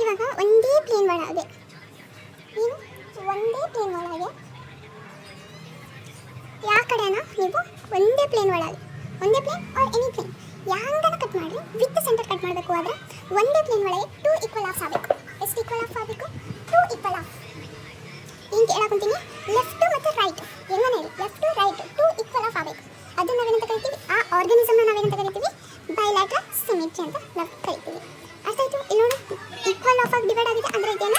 [SPEAKER 1] ಇವಾಗ ಒಂದೇ ಪ್ಲೇನ್ ಒಳಗೆ ಯಾವ ಕಡೆನ ನೀವು ಒಂದೇ ಪ್ಲೇನ್ ಆರ್ ಎನಿ ಪ್ಲೇನ್ ಯಾಂಗನ ಕಟ್ ಮಾಡಿ ವಿತ್ ಸೆಂಟರ್ ಕಟ್ ಮಾಡಬೇಕು. ಆದರೆ ಒಂದೇ ಪ್ಲೇನ್ ಒಳಗೆ 2 ಈಕ್ವಲ್ ಆಫ್ಸ್ ಆಗಬೇಕು. ಎಷ್ಟು ಈಕ್ವಲ್ ಆಫ್ ಆಗಬೇಕು? 2 ಈಕ್ವಲ್ ಆಫ್. ಏನು ಕೇಳಾಕೊಂತೀನಿ? ಲೆಫ್ಟ್ ಮತ್ತು ರೈಟ್ ಹೆಂಗನೇ ಇಲ್ಲ, ಲೆಫ್ಟ್ ರೈಟ್ 2 ಈಕ್ವಲ್ ಆಫ್ ಆಗಬೇಕು. ಅದನ್ನು ನಾವೇನಂತ ಕರಿತೀವಿ? ಆ ಆರ್ಗನಿಸಮ್ನ ನಾವೇನಂತ ಕರಿತೀವಿ? ಬೈಲ್ಯಾಟ್ರಲ್ ಸಿಮೆಟ್ರಿ ಅಂತ ನಾವು ಕರಿತೀವಿ. ಅರ್ಥ ಆಯಿತು? ಇಲ್ಲಿ ನೋಡಿ, ಈಕ್ವಲ್ ಆಫ್ ಆಗಿ ಡಿವೈಡ್ ಆಗಿದೆ ಅಂದರೆ ಇದೇನ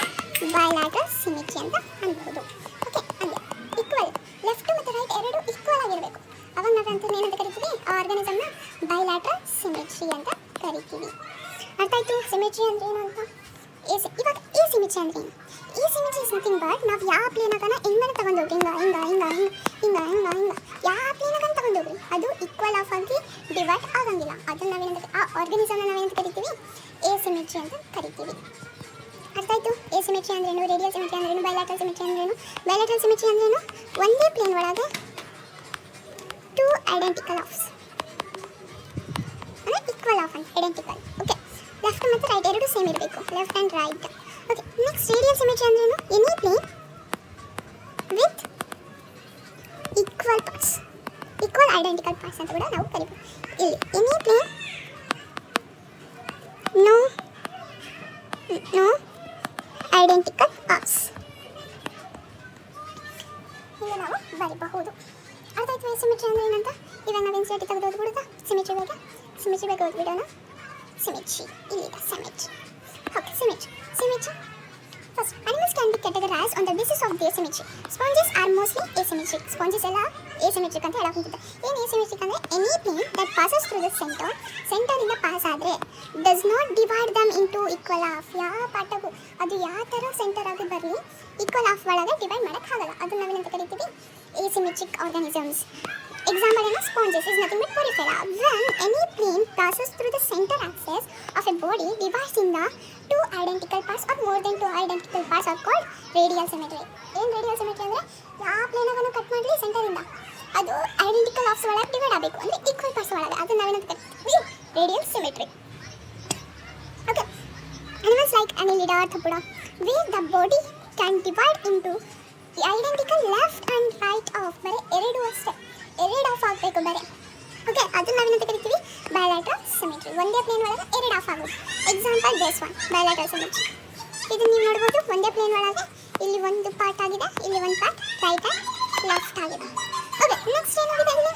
[SPEAKER 1] ಬೈಲ್ಯಾಟ್ರಲ್ ಸಿಮೆಟ್ರಿ ಅಂತ ಅನ್ಬೋದು. ಓಕೆ, ಅಂದರೆ ಈಕ್ವಲ್ ಲೆಫ್ಟ್ ಮತ್ತು ರೈಟ್ ಎರಡು ಈಕ್ವಲ್ ಆಗಿರಬೇಕು. ಅವಾಗ ನಾವು ಏನಂತ ಕರಿತೀವಿ? ಆ ಆರ್ಗನಿಸಮ್ನ ಬೈಲ್ಯಾಟ್ರಲ್ ಸಿಮೆಟ್ರಿ ಅಂತ ಕರಿತೀವಿ. ಅರ್ಥ ಆಯಿತು? ಸಿಮೆಟ್ರಿ ಅಂದರೆ ಏನು ಅಂತ. ಇವಾಗ ಈ ಸಿಮೆಟ್ರಿ ಅಂದರೆ ಏನು? ಈ ಸಿಮೆಟ್ರಿ ಇಸ್ ನಥಿಂಗ್ ಬಟ್ ನಾವು ಯಾವ ಪ್ಲೇನಾಗನ ಹೆಂಗನ ತಗೊಂಡೋಗ್ರಿ, ಯಾವ ಪ್ಲೇನಾಗನ ತಗೊಂಡೋಗ್ರಿ ಅದು ಈಕ್ವಲ್ ಆಫ್ ಆಗಿ ಡಿವೈಡ್ ಆಗಂಗಿಲ್ಲ. ಅದನ್ನು ನಾವೇನಂತ ಆ ಆರ್ಗನಿಸಮ್ನ ನಾವೇನಂತ ಕರಿತೀವಿ? ಎಸಿಮೆಟ್ರಿ ಅಂತ ಕರಿತೀವಿ. ಅರ್ಥ ಆಯಿತು? ಎಸಿಮೆಟ್ರಿ ಅಂದ್ರೇನು, ರೇಡಿಯಲ್ ಸಿಮೆಟ್ರಿ ಅಂದ್ರೇನು, ಬೈಲ್ಯಾಟ್ರಲ್ ಸಿಮೆಟ್ರಿ ಅಂದ್ರೇನು? ಬೈಲ್ಯಾಟ್ರಲ್ ಸಿಮೆಟ್ರಿ ಅಂದ್ರೇನು? ಒಂದೇ ಪ್ಲೇನ್ ಒಳಗೆ 2 ಐಡೆಂಟಿಕಲ್ ಆಫ್ಸ್ ಅಂದರೆ ಈಕ್ವಲ್ ಆಫ್ ಅಂತ ಐಡೆಂಟಿಕಲ್. ಓಕೆ, ಲೆಫ್ಟ್ ಮತ್ತು ರೈಟ್ ಎರಡು ಸೇಮ್ ಇರಬೇಕು, left and right. Okay, next radial symmetry ಅಂದ್ರೇನು? Any plane with equal parts, equal identical parts ಅಂತ ಕೂಡ ನಾವು ಕರಿತೀವಿ. ಇಲ್ಲಿ any plane no identical parts ಈಗ ನಾವು ಬರೀಬಹುದು. ಅರ್ಥ ಆಯ್ತು? ಸಿಮೆಟ್ರಿ ಅಂದರೆ ಏನಂತ. ಇವಾಗ ನಾವು ಇನ್ಸರ್ಟ್ ತೆಗೆದು ಓದ್ಬಿಡುತ್ತಾ ಸಿಮೆಟ್ರಿ ಬಗ್ಗೆ ಓದ್ಬಿಡೋಣ. ಸಿಮೆಟ್ರಿ ಇಲ್ಲಿದೆ, symmetry. Okay, symmetry first animals can be categorized on the basis of their symmetry. Sponges are mostly asymmetric. Sponges ಎಲ್ಲ asymmetric ಅಂತ ಹೇಳೋಕ್ಕಿಂತ ಏನು asymmetric ಅಂದರೆ any plane that passes through the center ಇಂದ pass ಆದರೆ does not divide them into equal half. ಯಾವ ಪಾರ್ಟಾಗೂ ಅದು ಯಾವ ಥರ ಸೆಂಟರ್ ಆಗಿ ಬರಲಿ ಈಕ್ವಲ್ ಹಾಫ್ ಒಳಗೆ ಡಿವೈಡ್ ಮಾಡೋಕ್ಕಾಗಲ್ಲ. ಅದನ್ನು ನಾವೇನಂತ ಕರಿತೀವಿ? asymmetric organisms. Example ಏನು? Sponges is nothing but porifera. When any plane passes through the center axis of a body divides in the 2 identical parts or more than 2 identical parts are called radial symmetry. ಏನು radial symmetry ಅಂದರೆ ಯಾವ ಪ್ಲೇನಾಗನ್ನು cut ಮಾಡಲಿ ಸೆಂಟರಿಂದ ಅದು identical offs ಒಳಗೆ divide ಆಗಬೇಕು ಅಂದರೆ equal parts ಒಳಗೆ. ಅದನ್ನು ನಾವೇನಂತ ಕರಿತೀವಿ? Radial symmetry. Okay, animals like annelida or thapuda where the body can divide into identical left and right of, ಬರೀ ಎರಡು ಆಫ್ ಆಗಬೇಕು ಬರೀ. ಓಕೆ, ಅದನ್ನು ನಾವೇನಂತ ಕರಿತೀವಿ? Bilateral symmetry. ಒಂದೇ ಪ್ಲೇನ್ ಒಳಗೆ ಎರಡು ಆಫ್ ಆಗೋದು. Example this one bilateral symmetry. ಇದು ನೀವು ನೋಡ್ಬೋದು, ಒಂದೇ ಪ್ಲೇನ್ ಒಳಗೆ ಇಲ್ಲಿ ಒಂದು ಪಾರ್ಟ್ ಆಗಿದೆ, ಇಲ್ಲಿ ಒಂದು ಪಾರ್ಟ್ ರೈಟ್ ಆ್ಯಂಡ್ ಲೆಫ್ಟ್ ಆಗಿದೆ. ಓಕೆ, ನೆಕ್ಸ್ಟ್ ಏನಾಗಿದೆ ಇಲ್ಲಿ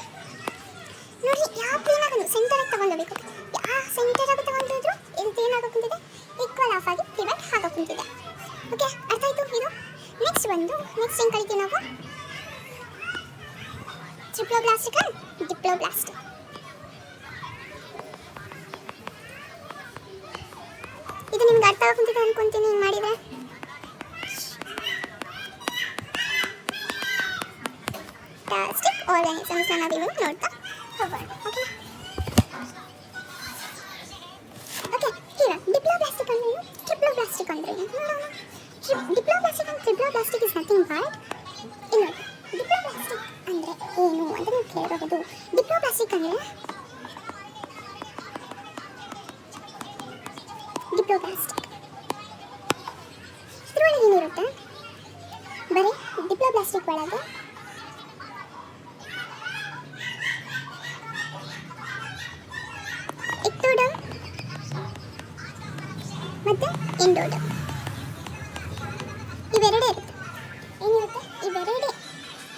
[SPEAKER 1] ನೋಡಿ, ಯಾವ ಪ್ಲೇನಾಗೂ ಸೆಂಟರಾಗಿ ತಗೊಂಡೋಗ್ಬೇಕು. ಯಾವ ಸೆಂಟರಾಗಿ ತಗೊಂಡಿದ್ರು ಇದು ಏನಾಗೋ ಕುಂತಿದೆ? ಈಕ್ವಲ್ ಆಫ್ ಆಗಿ ಡಿವೈಡ್ ಆಗೋ ಕುಂತಿದೆ. ಓಕೆ, ಅರ್ಥ ಆಯಿತು? ಇದು ನೆಕ್ಸ್ಟ್ ಏನು ಕರಿತೀವಿ ನಾವು? Triploblastic and diploblastic. ಇದು ನಿಮ್ಗೆ ಅರ್ಥ ಆಗುತ್ತಿದೆ ಅನ್ಕೊಂತೀನಿ ಹಿಂಗೆ ಮಾಡಿದರೆ. ಪ್ಲಾಸ್ಟಿಕ್ ಆರ್ಗಾನಿಸಮ್ಸ್ ನಾವು ಇವಾಗ ನೋಡ್ತಾ ಹೋಗೋಣ. ಓಕೆ, ಈಗ ಡಿಪ್ಲೋಬ್ಲಾಸ್ಟಿಕ್ ಅಂದ್ರೆ ಏನು, ಟ್ರಿಪ್ಲೋಬ್ಲಾಸ್ಟಿಕ್ ಅಂದ್ರೆ ಏನು ನೋಡೋಣ. Diploblastic and triploblastic is nothing but ಇನ್ನು ಡಿಪ್ಲೋಬ್ಲಾಸ್ಟಿಕ್ ಅಂದರೆ ಏನು ಅಂತ ನೀವು ಕೇಳಬಹುದು. ಡಿಪ್ಲೋಬ್ಲಾಸ್ಟಿಕ್ ಅಂದರೆ ಒಳಗೆ ಏನಿರುತ್ತೆ ಬರೀ ಡಿಪ್ಲೋಬ್ಲಾಸ್ಟಿಕ್ ಒಳಗೆ ಎಕ್ಟೋಡರ್ಮ್ ಮತ್ತು ಎಂಡೋಡರ್ಮ್ ಇವೆರಡೇ ಇರುತ್ತೆ. ಏನಿರುತ್ತೆ? ಇವೆರಡೇ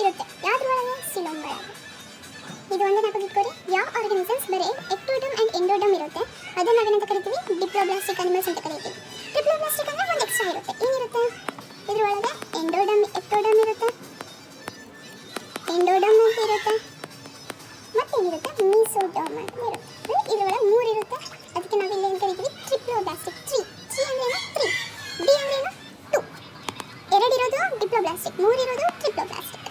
[SPEAKER 1] ಇರುತ್ತೆ. ಯಾವ್ದ್ರೊಳಗೆ? ಸಿಲೋಮ್ ಒಳಗೆ. ಇದು ಒಂದೇ ನೆನಪಿಟ್ಕೊಳ್ಳಿ. ಯಾವ ಆರ್ಗನಿಸಮ್ಸ್ ಬರೀ ಎಕ್ಟೋಡರ್ಮ್ ಆ್ಯಂಡ್ ಎಂಡೋಡರ್ಮ್ ಇರುತ್ತೆ ಅದನ್ನು ನಾವೇನಂತ ಕರಿತೀವಿ? ಡಿಪ್ಲೋಬ್ಲಾಸ್ಟಿಕ್ ಅನಿಮಲ್ಸ್ ಅಂತ ಕರಿತೀವಿ. ಡಿಪ್ಲೋಬ್ಲಾಸ್ಟಿಕ್ ಅಂದರೆ ಒಂದು ಎಕ್ಸ್ಟ್ರಾ ಇರುತ್ತೆ. ಏನಿರುತ್ತೆ ಇದ್ರೊಳಗೆ? ಎಕ್ಟೋಡರ್ಮ್ ಇರುತ್ತೆ, ಎಂಡೋಡರ್ಮ್ ಅಂತ ಇರುತ್ತೆ, ಮತ್ತೇನಿರುತ್ತೆ? ಮೀಸೋಡರ್ಮ್ ಅಂತ ಇರುತ್ತೆ. ಇದರೊಳಗೆ 3 ಇರುತ್ತೆ. ಅದಕ್ಕೆ ನಾವು ಇಲ್ಲಿ ಏನು ಕರಿತೀವಿ? ಟ್ರಿಪ್ಲೋಬ್ಲಾಸ್ಟಿಕ್. ತ್ರೀ ಅಂದ್ರೇನು? 3. ಡಿ ಅಂದ್ರೇನು? 2. 2 ಇರೋದು ಡಿಪ್ಲೋಬ್ಲಾಸ್ಟಿಕ್, 3 ಇರೋದು ಟ್ರಿಪ್ಲೋಬ್ಲಾಸ್ಟಿಕ್.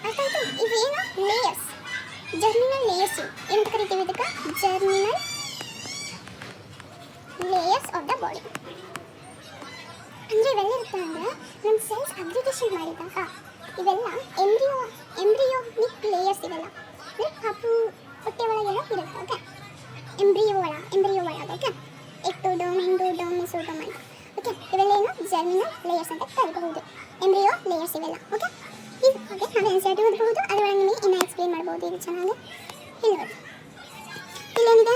[SPEAKER 1] ಅರ್ಥ ಆಯ್ತು? ಇವೇನು? ಲೇಯರ್ಸ್, ಜರ್ಮಿನಲ್ ಲೇಯರ್ಸ್ ಏನಂತ ಕರಿತೀವಿ? ಇದಕ್ಕೆ ಜರ್ಮಿನಲ್ ಲೇಯರ್ಸ್ ಆಫ್ ದ ಬಾಡಿ. ಅಂದರೆ ಇವೆಲ್ಲ ಇರುತ್ತೆ ಅಂದರೆ ನಮ್ಮ ಸೆಲ್ಸ್ ಅಗ್ರಿಗೇಷನ್ ಮಾಡಿದಾಗ ಇವೆಲ್ಲ ಎಂಬ್ರಿಯೋನಿಕ್ ಲೇಯರ್ಸ್ ಇವೆಲ್ಲ ಅಂದರೆ ಪಾಪು ಹೊಟ್ಟೆ ಒಳಗೆಲ್ಲ ಇರುತ್ತೆ. ಓಕೆ, ಎಂಬ್ರಿಯೋ ಒಳಗೆ ಓಕೆ, ಎಕ್ಟೋಡರ್ಮ್, ಎಂಡೋಡರ್ಮ್, ಮೆಸೋಡರ್ಮ್ ಅಂತ. ಓಕೆ, ಇವೆಲ್ಲ ಏನು? ಜರ್ಮಿನಲ್ ಲೇಯರ್ಸ್ ಅಂತ ಕರಿಬಹುದು. ಎಂಬ್ರಿಯೋ ಲೇಯರ್ಸ್ ಇವೆಲ್ಲ. ಓಕೆ, ಈಗ ಹಾಗೆ ನಾವು ಎನ್ಸೈಟಿ ಓದಬಹುದು. ಅದರೊಳಗೆ ನಿಮಗೆ ಇನ್ನೂ ಎಕ್ಸ್ಪ್ಲೇನ್ ಮಾಡ್ಬೋದು. ಇದು ಚೆನ್ನಾಗಿ ಹೇಳ್ಬೋದು. ಇಲ್ಲೇನಿದೆ?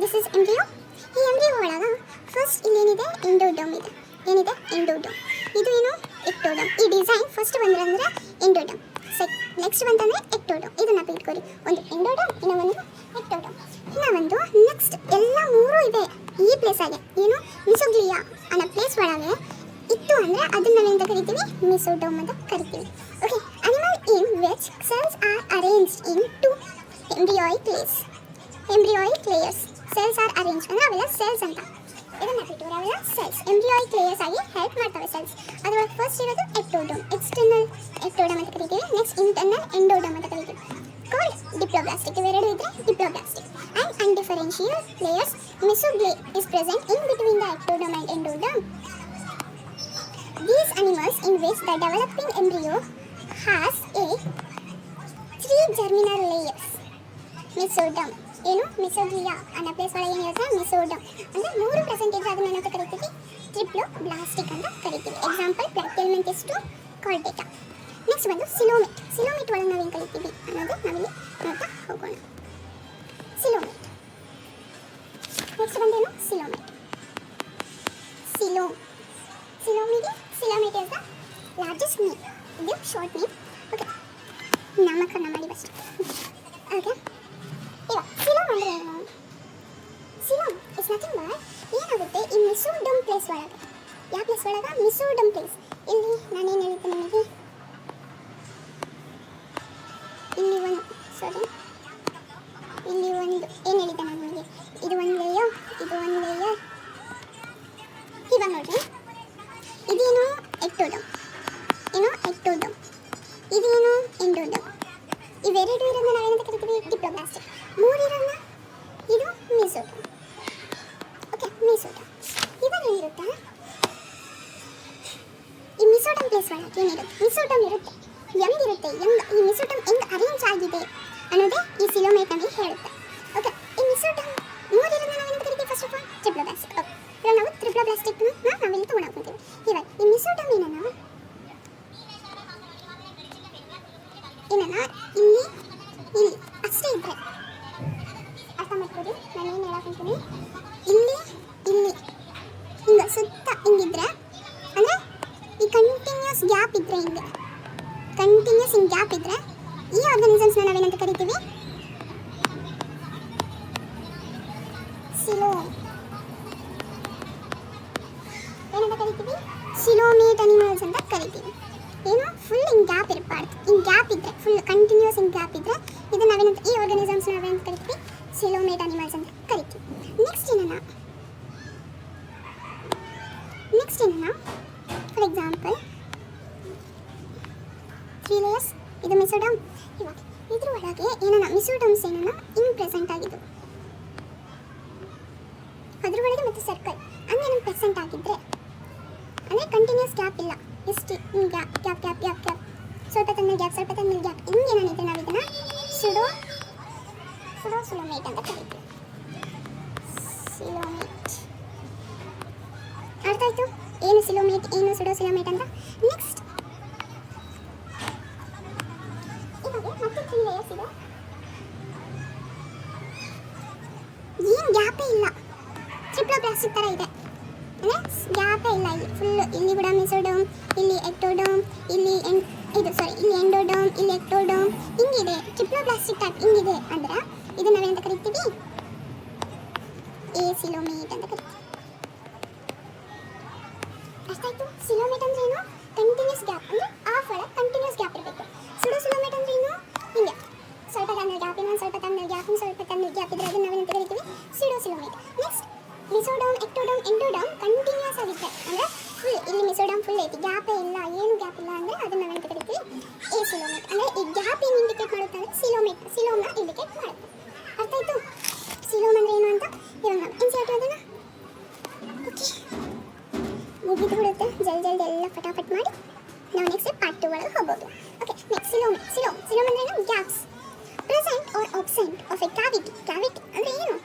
[SPEAKER 1] This is embryo. ಈ ಎಂಬ್ರಿಯೋ ಒಳಗೆ ಫಸ್ಟ್ ಇಲ್ಲೇನಿದೆ? ಎಂಡೋಡರ್ಮ್ ಇದೆ. ಏನಿದೆ? ಎಂಡೋಡರ್ಮ್. ಇದು ಏನು? ಎಕ್ಟೋಡರ್ಮ್. ಈ ಡಿಸೈನ್ ಫಸ್ಟ್ ಬಂದ್ರಂದ್ರೆ ಎಂಡೋಡರ್ಮ್, ನೆಕ್ಸ್ಟ್ ಬಂತಂದರೆ ಎಕ್ಟೋಡರ್ಮ್. ಇದನ್ನು ಇಟ್ಕೊರಿ. ಒಂದು ಎಂಡೋಡರ್ಮ್, ಇನ್ನೂ ಒಂದು ಎಕ್ಟೋಡರ್ಮ್. ಇನ್ನೂ ಒಂದು ನೆಕ್ಸ್ಟ್ ಎಲ್ಲ 3 ಇದೆ ಈ ಪ್ಲೇಸಾಗೆ. ಏನು? ಮಿಸೋಗ್ಲಿಯಾ ಅನ್ನೋ ಪ್ಲೇಸ್ ಒಳಗೆ ಇತ್ತು ಅಂದರೆ ಅದನ್ನು ನಾವೇಂತ ಕರಿತೀವಿ? ಮಿಸೋಡರ್ಮ್ ಅಂತ ಕರಿತೀವಿ. Okay, animal in which cells are arranged in 2 embryonic layers. Cells are arrange ಅಂದರೆ ಅವೆಲ್ಲ ಸೆಲ್ಸ್ ಅಂತ. ಇದನ್ನು ಬಿಟ್ಟರೆ ಅವೆಲ್ಲ ಸೆಲ್ಸ್ ಎಂಬ್ರಿಯೋಯಿಕ್ ಲೇಯರ್ಸ್ ಆಗಿ ಹೆಲ್ಪ್ ಮಾಡ್ತವೆ ಸೆಲ್ಸ್. ಅದರೊಳಗೆ ಫಸ್ಟ್ ಇರೋದು ಎಕ್ಟೋಡರ್ಮ್, ಎಕ್ಸ್ಟರ್ನಲ್ ಎಕ್ಟೋಡರ್ಮ್ ಅಂತ ಕರಿತೀವಿ. ನೆಕ್ಸ್ಟ್ ಇಂಟರ್ನಲ್ ಎಂಡೋಡರ್ಮ್ ಅಂತ ಕರಿತೀವಿ. Called diploblastic. ಇವೆರಡು ಇದ್ರೆ diploblastic. And undifferential layers mesoglea is present in between the ectoderm and endoderm. These animals in which the developing embryo has a 3 germinal layers. ಮೆಸೋಡರ್ಮ್ ಏನು? ಮೆಸೋಗ್ಲಿಯಾ ಅನ್ನೋ place ಒಳಗೆ ಏನಿರುತ್ತೆ? ಮೆಸೋಡರ್ಮ್ ಅಂದರೆ 3 ಪ್ರೆಸೆಂಟ್ ಇದ್ರೆ ಅದನ್ನ ಏನಂತ ಕರಿತೀವಿ? ಟ್ರಿಪ್ಲೋಬ್ಲಾಸ್ಟಿಕ್ ಅಂತ ಕರಿತೀವಿ. Example Platyhelminthes to Chordata. Next ಬಂದು ಸಿಲೋಮೇಟ್. ಸಿಲೋಮೇಟ್ ಒಳಗೆ ನಾವೇನು ಕರಿತೀವಿ ಅನ್ನೋದು ನಾವಿಲ್ಲಿ ನೋಡ್ತಾ ಹೋಗೋಣ. ಸಿಲೋಮೇಟ್. ನೆಕ್ಸ್ಟ್ ಬಂದೇನು? Coelomate. Silomet is the largest name. ಇದು ಶಾರ್ಟ್ ನೇಮ್. ಓಕೆ, ನಾಮಕರಣ ಮಾಡಿ ಬಸ್ಟ್. ಓಕೆ, ಈಗ ಸಿಲೋಮ್ ಅಂದರೆ ಏನು? ಸಿಲೋಮ್ ಇಸ್ ನಥಿಂಗ್ ಬಟ್ ಏನಾಗುತ್ತೆ ಈ ಮೆಸೋಡರ್ಮ್ ಪ್ಲೇಸ್ ಒಳಗೆ. ಯಾವ ಪ್ಲೇಸ್ ಒಳಗೆ? ಮೆಸೋಡರ್ಮ್ ಪ್ಲೇಸ್. ಇಲ್ಲಿ ನಾನೇನು ಹೇಳಿದ್ದೆ ನಿಮಗೆ? ಇಲ್ಲಿ ಒಂದು ಏನು ಹೇಳಿದ್ದೆ ನಾನು ನಿಮಗೆ? ಇದು ಒಂದು ಲೇಯರ್, ಇದು ಒಂದು ಲೇಯರ್. ಇವಾಗ ನೋಡ್ರಿ, ಇದೇನು? ಎಕ್ಟೋಡರ್ಮ್. ಇದೇನು? ಎಂಡೋಡರ್ಮ್. ಇವೆರಡು ಇರೋದನ್ನ ನಾವೇನಂತ ಕರಿತೀವಿ? ಡಿಪ್ಲೋಬ್ಲಾಸ್ಟಿಕ್. 3 ಇರೋದನ್ನ ಇದು ಮೆಸೋಡರ್ಮ್. ಓಕೆ, ಮೆಸೋಡರ್ಮ್. ಇವಾಗ ಏನಿರುತ್ತೆ? ಈ ಮೆಸೋಡರ್ಮ್ ಪ್ಲೇಸ್ ಒಳಗೆ ಏನಿರುತ್ತೆ? ಮೆಸೋಡರ್ಮ್ ಇರುತ್ತೆ. ಹೆಂಗಿರುತ್ತೆ? ಈ ಮೆಸೋಡರ್ಮ್ ಹೆಂಗೆ ಅರೇಂಜ್ ಆಗಿದೆ ಅನ್ನೋದೇ ಈ ಸಿಲೋಮೇಟ್ ನಮಗೆ ಹೇಳುತ್ತೆ. ಓಕೆ, ಈ ಮೆಸೋಡರ್ಮ್ 3 ಇರೋದನ್ನ ನಾವೇನಂತ ಕರಿತೀವಿ? First of all triploblastic. Okay, ಇವಾಗ ನಾವು ಟ್ರಿಪ್ಲೋಬ್ಲಾಸ್ಟಿಕ್ನ ನಾವಿಲ್ಲಿ ತೊಗೊಂಡೋಗ್ತೀವಿ. ಇವಾಗ ಈ ಮೆಸೋಡರ್ಮ್ ಏನನ್ನ ಇಲ್ಲಿ ಅಷ್ಟೇ ಇದ್ರೆ ಅರ್ಥ ಮಾಡ್ಕೊಳ್ಳಿ. ನಾನೇನು ಹೇಳಕ್ಕಂತೀನಿ, ಇಲ್ಲಿ ಹಿಂಗೆ ಸುತ್ತ ಹಿಂಗಿದ್ರೆ ಅಂದರೆ ಈ ಕಂಟಿನ್ಯೂಸ್ ಗ್ಯಾಪ್ ಇದ್ದರೆ ಹಿಂಗೆ ಈ ಆರ್ಗನಿಸಮ್ಸ್ನ ನಾವೇನಂತ ಕರಿತೀವಿ? ಏನಂತ ಕರಿತೀವಿ? ಸಿಲೋಮೇಟ್ ಅನಿಮಲ್ಸ್ ಅಂತ ಕರಿತೀವಿ. ಏನು? ಫುಲ್ ಹಿಂಗೆ ಗ್ಯಾಪ್ ಇರಬಾರ್ದು. ಹಿಂಗೆ ಗ್ಯಾಪ್ ಇದ್ದರೆ, ಫುಲ್ ಕಂಟಿನ್ಯೂಸ್ ಹಿಂಗೆ ಗ್ಯಾಪ್ ಇದ್ದರೆ ಇದು ನಾವೇನಂತ, ಈ ಆರ್ಗನಿಸಮ್ಸ್ ನಾವೇನಂತ ಕರಿತೀವಿ? ಸಿಲೋಮೇಟ್ ಅನಿಮಲ್ಸ್ ಅಂತ ಕರಿತೀವಿ. ನೆಕ್ಸ್ಟ್ ಏನನ್ನ ಫಾರ್ ಎಕ್ಸಾಂಪಲ್ 3 ಲೇಯರ್ಸ್. ಇದು ಮೆಸೋಡರ್ಮ್. ಇವಾಗ ಇದ್ರ ಒಳಗೆ ಏನನ್ನ ಮೆಸೋಡರ್ಮ್ಸ್ ಏನನ್ನ ಹಿಂಗೆ ಪ್ರೆಸೆಂಟ್ ಆಗಿದ್ದು ಅದ್ರೊಳಗೆ ಮತ್ತು ಸರ್ಕಲ್ ಹಂಗೆ ಏನಂಗೆ ಪ್ರೆಸೆಂಟ್ ಆಗಿದ್ದರೆ ಅಂದರೆ ಕಂಟಿನ್ಯೂಸ್ ಗ್ಯಾಪ್ ಇಲ್ಲ, ಎಷ್ಟು ಗ್ಯಾಪ್ ಸ್ವಲ್ಪ ತನ್ನ ಗ್ಯಾಪ್ ಹಿಂಗೆ ಏನಿದೆ ನಾವು ಇದನ್ನು ಸಿಲೋಮೇಟ್ ಅಂತ ಕರಿತೀವಿ. ಸಿಲೋಮೇಟ್ ಅರ್ಥ ಆಯಿತು? ಏನು ಸಿಲೋಮೇಟ್, ಏನು ಸುಡೋಸಿಲೋಮೇಟ್ ಅಂತ. ನೆಕ್ಸ್ಟ್ ಇವಾಗ ಮತ್ತೆ 3 ಲೇಯರ್ಸ್ ಇದೆ. ಏನು ಗ್ಯಾಪೇ ಇಲ್ಲ, ಟ್ರಿಪ್ಲೋಪ್ಲಾಸ್ಟಿಕ್ ಥರ ಇದೆ ಅಂದರೆ ಗ್ಯಾಪೇ ಇಲ್ಲ. ಇಲ್ಲಿ ಫುಲ್ಲು, ಇಲ್ಲಿ ಕೂಡ ಮೆಸೋಡೋಮ್, ಇಲ್ಲಿ ಎಕ್ಟೋಡೋಮ್, ಇಲ್ಲಿ ಇಲ್ಲಿ ಎಂಡೋಡೋಮ್, ಇಲ್ಲಿ ಎಕ್ಟೋಡೋಮ್, ಹಿಂಗಿದೆ. ಟ್ರಿಪ್ಲೋಪ್ಲಾಸ್ಟಿಕ್ ಟೈಪ್ ಹಿಂಗಿದೆ ಅಂದರೆ ಇದನ್ನು ನಾವೇನಂತ ಕರಿತೀವಿ, ಸಿಲೋಮೇಟ್ ಅಂತ ಕರಿತೀವಿ. ಅಷ್ಟಾಯ್ತು. ಸಿಲೋಮೇಟ್ ಅಂದ್ರೆ ಏನು, ಕಂಟಿನ್ಯೂಸ್ ಗ್ಯಾಪ್, ಅಂದರೆ ಆಫ್ ಒಳಗೆ ಕಂಟಿನ್ಯೂಸ್ ಗ್ಯಾಪ್ ಇರಬೇಕು. ಸುಡೋಸಿಲೋಮೇಟ್ ಅಂದ್ರೆ ಏನು, ಹಿಂಗೆ ಸ್ವಲ್ಪ ಟೈಮ್ನಲ್ಲಿ ಗ್ಯಾಪ್, ಇನ್ನೊಂದು ಸ್ವಲ್ಪ ಟೈಮ್ನಲ್ಲಿ ಗ್ಯಾಪ್, ಸ್ವಲ್ಪ ಟೈಮ್ನಲ್ಲಿ ಗ್ಯಾಪ್ ಇದ್ರೆ ಅದನ್ನು ನಾವೇನಂತ ಕರಿತೀವಿ, ಸಿಡೋಸಿಲೋಮೇಟ್. ನೆಕ್ಸ್ಟ್ ಮೆಸೋಡೋಮ್, ಎಕ್ಟೋಡೋಮ್, ಎಂಡೋಡೋಮ್ ಕಂಟಿನ್ಯೂಸ್ ಆಗುತ್ತೆ, ಅಂದರೆ ಫುಲ್ ಇಲ್ಲಿ ಮೆಸೋಡೋಮ್ ಫುಲ್ ಐತಿ, ಗ್ಯಾಪೇ ಇಲ್ಲ, ಏನು ಗ್ಯಾಪ್ ಇಲ್ಲ ಅಂದರೆ ಅದನ್ನು ನಾವೇನಂತ ಕರಿತೀವಿ, ಸಿಲೋಮೇಟ್. ಅಂದರೆ ಈ ಗ್ಯಾಪ್ ಏನು ಇಂಡಿಕೇಟ್ ಮಾಡುತ್ತೆ ಅಂದರೆ ಸಿಲೋಮ್ನ ಇಂಡಿಕೇಟ್ ಮಾಡುತ್ತೆ. ಅರ್ಥ ಆಯಿತು ಸಿಲೋಮ್ ಅಂದರೆ ಏನು ಅಂತ. ಇವಾಗ ನಾವು ಇನ್ಸರ್ಟ್ ಅದನ್ನು ಓಕೆ ಮುಗಿದು ಬಿಡುತ್ತೆ. ಜಲ್ದಿ ಎಲ್ಲ ಫಟಾಫಟ್ ಮಾಡಿ ನಾವು ನೆಕ್ಸ್ಟ್ ಪಾರ್ಟ್ 2 ಒಳಗೆ ಹೋಗ್ಬೋದು. ಓಕೆ, ನೆಕ್ಸ್ಟ್ ಸಿಲೋಮ್ ಅಂದರೆ ಏನು, gaps present or absent of a cavity. Cavity ಅಂದರೆ ಏನು,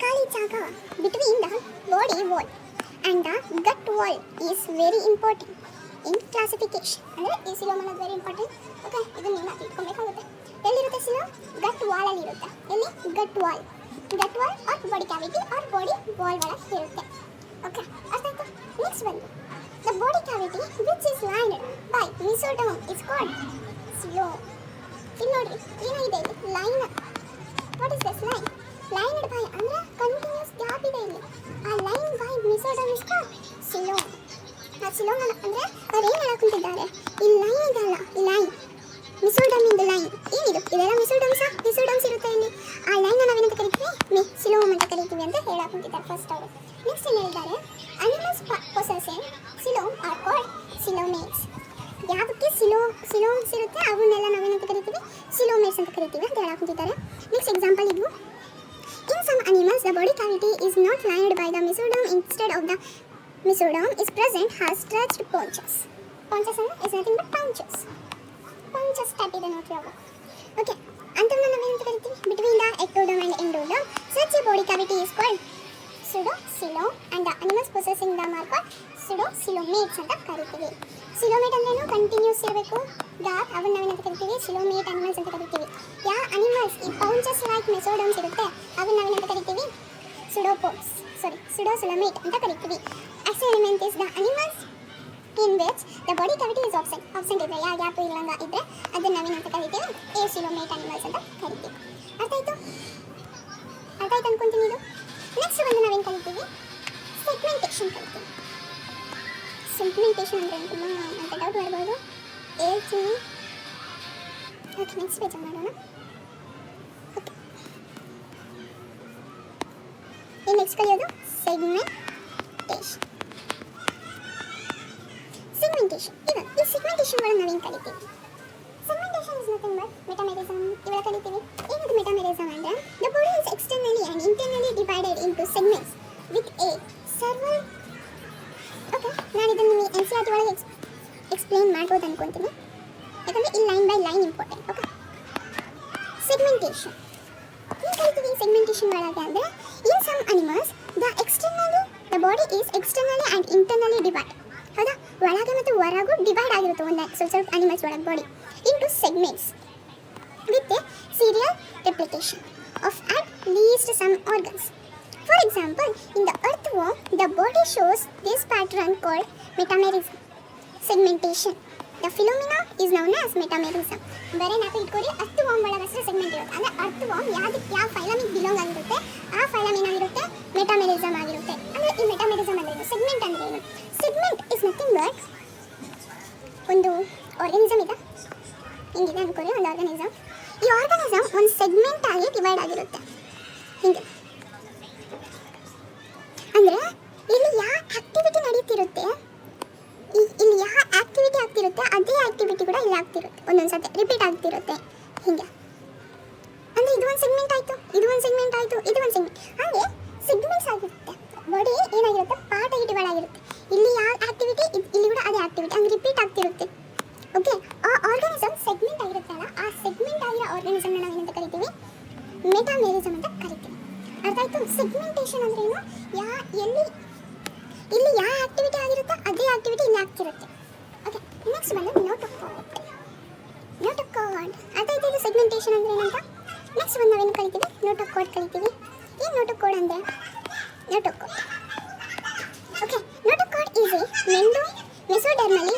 [SPEAKER 1] ಖಾಲಿ ಜಾಗ between the body wall and the gut wall is very important in classification. ಅಂದರೆ ಈ ಸಿಲೋಮ್ ಅನ್ನೋದು ವೆರಿ ಇಂಪಾರ್ಟೆಂಟ್. ಓಕೆ, ಇದನ್ನು ನೀವು ಇಟ್ಕೊಬೇಕಾಗುತ್ತೆ. ಎಲ್ಲಿರುತ್ತೆ ಸಿಲೋಮ್, ಗಟ್ ವಾಲಲ್ಲಿ ಇರುತ್ತೆ. ಎಲ್ಲಿ, gut wall or body cavity or body wall ಒಳಗೆ ಇರುತ್ತೆ. ಓಕೆ, ಅಷ್ಟಾಯ್ತು. ನೆಕ್ಸ್ಟ್ ಬಂದು the body cavity which is lined by mesoderm is called coelom. ಇಲ್ಲಿ ನೋಡ್ರಿ ಏನಾಗಿದೆ, ಇಲ್ಲಿ line. What is this line, lined by ಅಂದರೆ ಕಂಟಿನ್ಯೂಸ್ ಗ್ಯಾಪ್ ಇದೆ ಇಲ್ಲಿ. ಆ line by mesoderm is called coelom. ಆ ಸಿಲೋಮ್ ಅಂದರೆ ಅವ್ರು ಏನು ಹೇಳಕ್ಕಿದ್ದಾರೆ, ಈ ಲೈನ್ ಇದಲ್ಲ, ಈ ಲೈನ್ ಮೆಸೋಡೋಮ್ ಇಂದ ಲೈನ್ ಏನಿದು, ಇದೆಲ್ಲ ಮೆಸೋಡೋಮ್ಸ್ ಇರುತ್ತೆ ಇಲ್ಲಿ. ಆ ಲೈನ್ ನಾವೇನಂತ ಕರಿತೀವಿ, ಸಿಲೋಮ್ ಅಂತ ಕರಿತೀವಿ ಅಂತ ಹೇಳಕ್ಕಿದ್ದಾರೆ ಫಸ್ಟ್ ಅವರು. ನೆಕ್ಸ್ಟ್ ಏನು ಹೇಳಿದ್ದಾರೆ, ಅನಿಮಲ್ಸ್ ಪೊಸೆಸಿಂಗ್ ಸಿಲೋಮ್ ಆರ್ ಕಾಲ್ಡ್ ಸಿಲೋಮೇಟ್ಸ್. ಯಾವುದಕ್ಕೆ ಸಿಲೋಮ್ಸ್ ಇರುತ್ತೆ ಅವನ್ನೆಲ್ಲ ನಾವೇನಂತ ಕರಿತೀವಿ, ಸಿಲೋಮೇಟ್ಸ್ ಅಂತ ಕರಿತೀವಿ ಅಂತ ಹೇಳಕ್ಕಿದ್ದಾರೆ. ನೆಕ್ಸ್ಟ್ ಎಕ್ಸಾಂಪಲ್ ಇದು, in some animals the body cavity is not lined by the mesodome, instead of the mesodome is present has stretched paunches. Paunches is nothing but pouches type ಇದೆ ನೋಡ್ರಿ ಅವು. ಓಕೆ, ಅಂತವನ್ನ ನಾವೇನಂತ ಕರಿತೀವಿ, between the ectoderm and endoderm such a body cavity is called pseudocoelom and the animals possessing them are called pseudocoelomates ಅಂತ ಕರಿತೀವಿ. ಸಿಲೋಮೇಟ್ ಅಂದ್ರೇನು, continuous ಇರಬೇಕು ಗ್ಯಾಪ್, ಅವನ್ನ ನಾವೇನಂತ ಕರಿತೀವಿ, ಸಿಲೋಮೇಟ್ ಅನಿಮಲ್ಸ್ ಅಂತ ಕರಿತೀವಿ. ಯಾವ ಅನಿಮಲ್ಸ್ ಈ ಪೌಂಚಸ್ ಲೈಕ್ ಮೆಸೋಡೋಮ್ಸ್ ಇರುತ್ತೆ ಅವನ್ನ ನಾವೇನಂತ ಕರಿತೀವಿ, pseudocoelomate ಅಂತ ಕರಿತೀವಿ. As element is the animals in which the body cavity is absent ಇದ್ರೆ, ಯಾವ ಗ್ಯಾಪ್ ಇಲ್ಲಂಗ ಇದ್ರೆ ಅದನ್ನ ನಾವೇನಂತ ಕರಿತೀವಿ, ಸಿಲೋಮೇಟ್ ಅನಿಮಲ್ಸ್ ಅಂತ ಕರಿತೀವಿ. ಅರ್ಥ ಆಯ್ತು ಅನ್ಕೊಂತೀನಿ ಇದು. ನೆಕ್ಸ್ಟ್ ಬಂದು ನಾವೇನು ಕರಿತೀವಿ, ಸೆಗ್ಮೆಂಟೇಷನ್ ಕರಿತೀವಿ. ಸೆಗ್ಮೆಂಟೇಷನ್ ಅಂದರೆ ಅಂತ ಡೌಟ್ ಮಾಡ್ಬೋದು, ಹೇಳ್ತೀನಿ. ಓಕೆ, ನೆಕ್ಸ್ಟ್ ಪೇಜ್ ಮಾಡೋಣ. ಓಕೆ, ಈ ನೆಕ್ಸ್ಟ್ ಕಲಿಯೋದು ಸೆಗ್ಮೆಂಟೇಷನ್. ಈಗ ಈ ಸೆಗ್ಮೆಂಟೇಷನ್ ಒಳಗೆ ನಾವೇನು ಕಲಿತೀವಿ, segmentation is nothing but metamerism ಇವಾಗ ಕಲಿತೀವಿ. ಏನದು ಮೆಟಾಮೆರಿಸಮ್ ಅಂದರೆ, the body is externally and internally divided into segments with a serial. Okay, ನಾನು ಇದನ್ನು ನಿಮಗೆ NCERT ಒಳಗೆ ಎಕ್ಸ್ಪ್ಲೇನ್ ಮಾಡ್ಬೋದು ಅನ್ಕೊತೀನಿ, ಯಾಕಂದರೆ ಈ line by line important. Okay, segmentation ಏನು ಕಲಿತೀವಿ ಸೆಗ್ಮೆಂಟೇಷನ್ ಒಳಗೆ ಅಂದರೆ, in some animals the body is externally and internally divide. ಹೌದಾ, ಒಳಗೆ ಮತ್ತು ಹೊರಗೂ ಡಿವೈಡ್ ಆಗಿರುತ್ತೆ ಒಂದು ಸ್ವಲ್ಪ ಅನಿಮಲ್ಸ್ ಒಳಗೆ body into segments with a serial replication of at least some organs. For example, in the earthworm, the body shows this pattern called metamerism. Segmentation. The phenomena is known as metamerism. ಬೇರೆ ನಾಲ್ಕು ಇಟ್ಕೊಡಿ, ಅರ್ಥವಾರ್ಮ್ ಒಳಗೆ ಅಷ್ಟೇ segment ಇರುತ್ತೆ. ಅಂದರೆ ಅರ್ಥವಾರ್ಮ್ ಯಾವ ಫೈಲಮಿಗೆ belong ಆಗಿರುತ್ತೆ ಆ phylum ಏನಾಗಿರುತ್ತೆ, ಮೆಟಾಮೆರಿಸಮ್ ಆಗಿರುತ್ತೆ. ಅಂದರೆ ಈ ಮೆಟಾಮೆರಿಸಮ್ ಅಂದರೆ ಏನು, ಸೆಗ್ಮೆಂಟ್ ಅಂದರೆ ಏನು, ಸೆಗ್ಮೆಂಟ್ ಇಸ್ ನಥಿಂಗ್ ಬಟ್ ಒಂದು ಆರ್ಗನಿಸಮ್ ಇದೆ, ಹಿಂಗಿದೆ ಅನ್ಕೋರಿ, ಒಂದು ಆರ್ಗನಿಸಮ್. ಈ ಆರ್ಗನಿಸಮ್ ಒಂದು ಸೆಗ್ಮೆಂಟ್ ಆಗಿ ಡಿವೈಡ್ ಆಗಿರುತ್ತೆ ಹಿಂಗೆ. ಅಂದರೆ ಇಲ್ಲಿ ಯಾವ ಆಕ್ಟಿವಿಟಿ ನಡೀತಿರುತ್ತೆ, ಇಲ್ಲಿ ಯಾವ ಆಕ್ಟಿವಿಟಿ ಆಗ್ತಿರುತ್ತೆ ಅದೇ ಆಕ್ಟಿವಿಟಿ ಕೂಡ ಇಲ್ಲಿ ಆಗ್ತಿರುತ್ತೆ, ಒಂದೊಂದು ಸತಿ ರಿಪೀಟ್ ಆಗ್ತಿರುತ್ತೆ ಹಿಂಗೆ. ಅಂದರೆ ಇದು ಒಂದು ಸೆಗ್ಮೆಂಟ್ ಆಯಿತು, ಇದು ಒಂದು ಸೆಗ್ಮೆಂಟ್ ಆಯಿತು, ಇದು ಒಂದು ಸೆಗ್ಮೆಂಟ್, ಹಾಗೆ ಸೆಗ್ಮೆಂಟ್ಸ್ ಆಗಿರುತ್ತೆ. ಬಾಡಿ ಏನಾಗಿರುತ್ತೆ, ಪಾರ್ಟ್ ಆಗಿ ಡಿವೈಡ್ ಆಗಿರುತ್ತೆ. ಇಲ್ಲಿ ಯಾವ ಆಕ್ಟಿವಿಟಿ ಇಲ್ಲಿ ಕೂಡ ಅದೇ ಆಕ್ಟಿವಿಟಿ ಹಂಗೆ ರಿಪೀಟ್ ಆಗ್ತಿರುತ್ತೆ. ಓಕೆ, ಆ ಆರ್ಗನಿಸಮ್ ಸೆಗ್ಮೆಂಟ್ ಆಗಿರುತ್ತಲ್ಲ, ಆ ಸೆಗ್ಮೆಂಟ್ ಆಗಿರೋ ಆರ್ಗನಿಸಮ್ನ ನಾವು ಏನಂತ ಕರಿತೀವಿ, ಮೆಟಾಮೆರಿಸಮ್ ಅಂತ ಕರಿತೀವಿ. ಅರ್ಥ ಆಯಿತು. ಸೆಗ್ಮೆಂಟೇಷನ್ ಅಂದ್ರೆ ಏನು, ಎಲ್ಲಿ ಇಲ್ಲಿ ಯಾವ ಆಕ್ಟಿವಿಟಿ ಆಗಿರುತ್ತೋ ಅದೇ ಆಕ್ಟಿವಿಟಿ ಇಲ್ಲಿ ಆಗ್ತಿರುತ್ತೆ. ಓಕೆ, ನೆಕ್ಸ್ಟ್ ಬಂದು ನೋಟೋಕೋಡ್. ನೋಟೋಕೋಡ್ ಅರ್ಥ ಆಯ್ತು. ಇದು ಸೆಗ್ಮೆಂಟೇಷನ್ ಅಂದರೆ ಏನಂತ. ನೆಕ್ಸ್ಟ್ ಬಂದು ನಾವೇನು ಕಲಿತೀವಿ, ನೋಟೋಕೋಡ್ ಕಲಿತೀವಿ. ಏನು ನೋಟೋಕೋಡ್ ಅಂದರೆ notochord. Okay, notochord is a mesodermally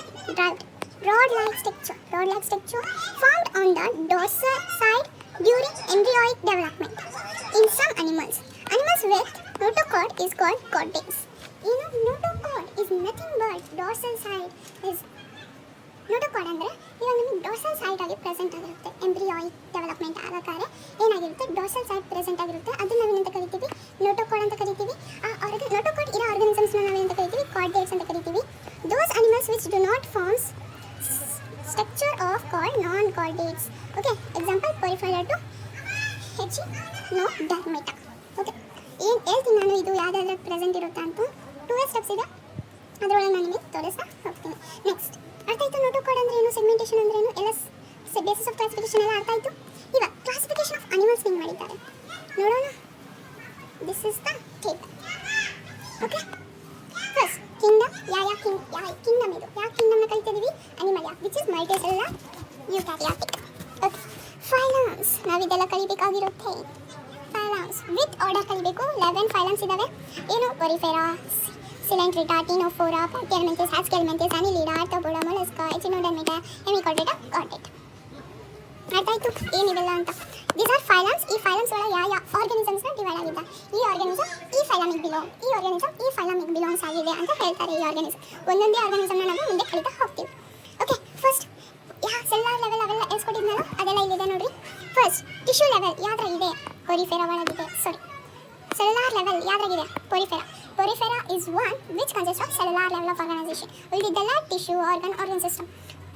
[SPEAKER 1] rod-like structure formed on the dorsal side during embryonic development. In some animals with notochord is called chordates. You know, notochord is nothing but dorsal side is notochord ಅಂದರೆ ಇವಾಗ ನಿಮಗೆ ಡೋರ್ಸಲ್ side ಆಗಿ present ಆಗಿರುತ್ತೆ. ಎಂಬ್ರಿಯಾಯಿಕ್ development ಆಗಬೇಕಾದ್ರೆ ಏನಾಗಿರುತ್ತೆ, ಡೋರ್ಸಲ್ side present ಆಗಿರುತ್ತೆ. ಅದನ್ನು ನಾವೇನಂತ ಕರಿತೀವಿ, ನೋಟೋಕಾರ್ಡ್ ಅಂತ ಕರಿತೀವಿ. ಆ ನೋಟೋಕಾರ್ಡ್ ಇರೋ ಆರ್ಗನಿಸಮ್ಸ್ನ ನಾವೇನಂತ ಕರಿತೀವಿ, ಕಾರ್ಡೇಟ್ಸ್ ಅಂತ ಕರಿತೀವಿ. Those animals which do not forms structure of chord non chordates. Okay, example Porifera to Echinodermata. Okay, ಏನು ಹೇಳ್ತೀನಿ ನಾನು, ಇದು ಯಾವುದಾದ್ರೂ ಪ್ರೆಸೆಂಟ್ ಇರುತ್ತೆ ಅಂತ 2 ಸ್ಟೆಪ್ಸ್ ಇದೆ, ಅದರೊಳಗೆ ನಾನು ನಿಮಗೆ ತೋರಿಸ್ತಾ ಹೋಗ್ತೀನಿ. ನೆಕ್ಸ್ಟ್ ಅರ್ಥ ಆಯಿತು ನೋಟೋಕಾರ್ಡ್ ಅಂದರೆ ಏನು, ಸೆಗ್ಮೆಂಟೇಷನ್ ಅಂದರೆ ಏನು, ಎಲ್ಲ ಬೇಸಿಸ್ ಆಫ್ ಕ್ಲಾಸಿಫಿಕೇಶನ್ ಎಲ್ಲ ಅರ್ಥ ಆಯಿತು. ಇವಾಗ ಕ್ಲಾಸಿಫಿಕೇಶನ್ ಆಫ್ ಅನಿಮಲ್ಸ್ ಹೆಂಗೆ ಮಾಡಿದ್ದಾರೆ ನೋಡೋಣ. This is the table. Okay, first kingdom. ಯಾವ ಕಿಂಗ್ಡಮ್ ಇದು, ಯಾವ ಕಿಂಗ್ಡಮ್ನ ಕಲಿತಿದ್ದೀವಿ, animal which is multicellular eukaryotic. Okay, phylums ನಾವಿದೆಲ್ಲ ಕಲಿಬೇಕಾಗಿರುತ್ತೆ. ಫೈಲಮ್ಸ್ ವಿತ್ ಆರ್ಡರ್ ಕಲಿಬೇಕು. 11 ಫೈಲಮ್ಸ್ ಇದ್ದಾವೆ. ಏನು, Porifera, Coelenterata, Ctenophora, Platyhelminthes, Aschelminthes, Annelida, Arthropoda, Mollusca, Echinodermata, Hemichordata, chordate. ಅರ್ಥ ಆಯಿತು ಏನಿವೆಲ್ಲ ಅಂತ. These are phylums. ಈ ಫೈಲಮ್ಸ್ ಒಳಗೆ ಯಾವ ಆರ್ಗನಿಸಮ್ಸ್ನ ಡಿವೈಡ್ ಆಗಿದೆ. ಈ ಆರ್ಗನಿಸಮ್ ಈ ಫೈಲಮಿಗೆ ಬಿಲಾಂಗ್, ಈ ಆರ್ಗನಿಸಮ್ ಈ ಫೈಲಮಿಗೆ ಬಿಲಾಂಗ್ಸ್ ಆಗಿದೆ ಅಂತ ಹೇಳ್ತಾರೆ. ಈ ಆರ್ಗನಿಸಮ್ ಒಂದೊಂದೇ ಆರ್ಗನಿಸಮ್ನ ನಾವು ಮುಂದೆ ಕಲಿತಾ ಹೋಗ್ತೀವಿ. ಓಕೆ, ಫಸ್ಟ್ ಸೆಲ್ಯುಲಾರ್ ಲೆವೆಲ್ ಅವೆಲ್ಲ ಎಸ್ಕೊಟ್ಟಿದ್ನಲ್ಲ ಅದೆಲ್ಲ ಇಲ್ಲಿದೆ ನೋಡಿರಿ. ಫಸ್ಟ್ ಟಿಶ್ಯೂ ಲೆವೆಲ್ ಯಾವ್ದ್ರಾಗಿದೆ, ಪೊರಿಫೆರಾ ಒಳಗಿದೆ. ಸೆಲ್ಯುಲಾರ್ ಲೆವೆಲ್ ಯಾವ್ದ್ರಾಗಿದೆ, Porifera is one which consists of cellular level of organization. ಉಳಿದಿದ್ದೆಲ್ಲ tissue, organ system.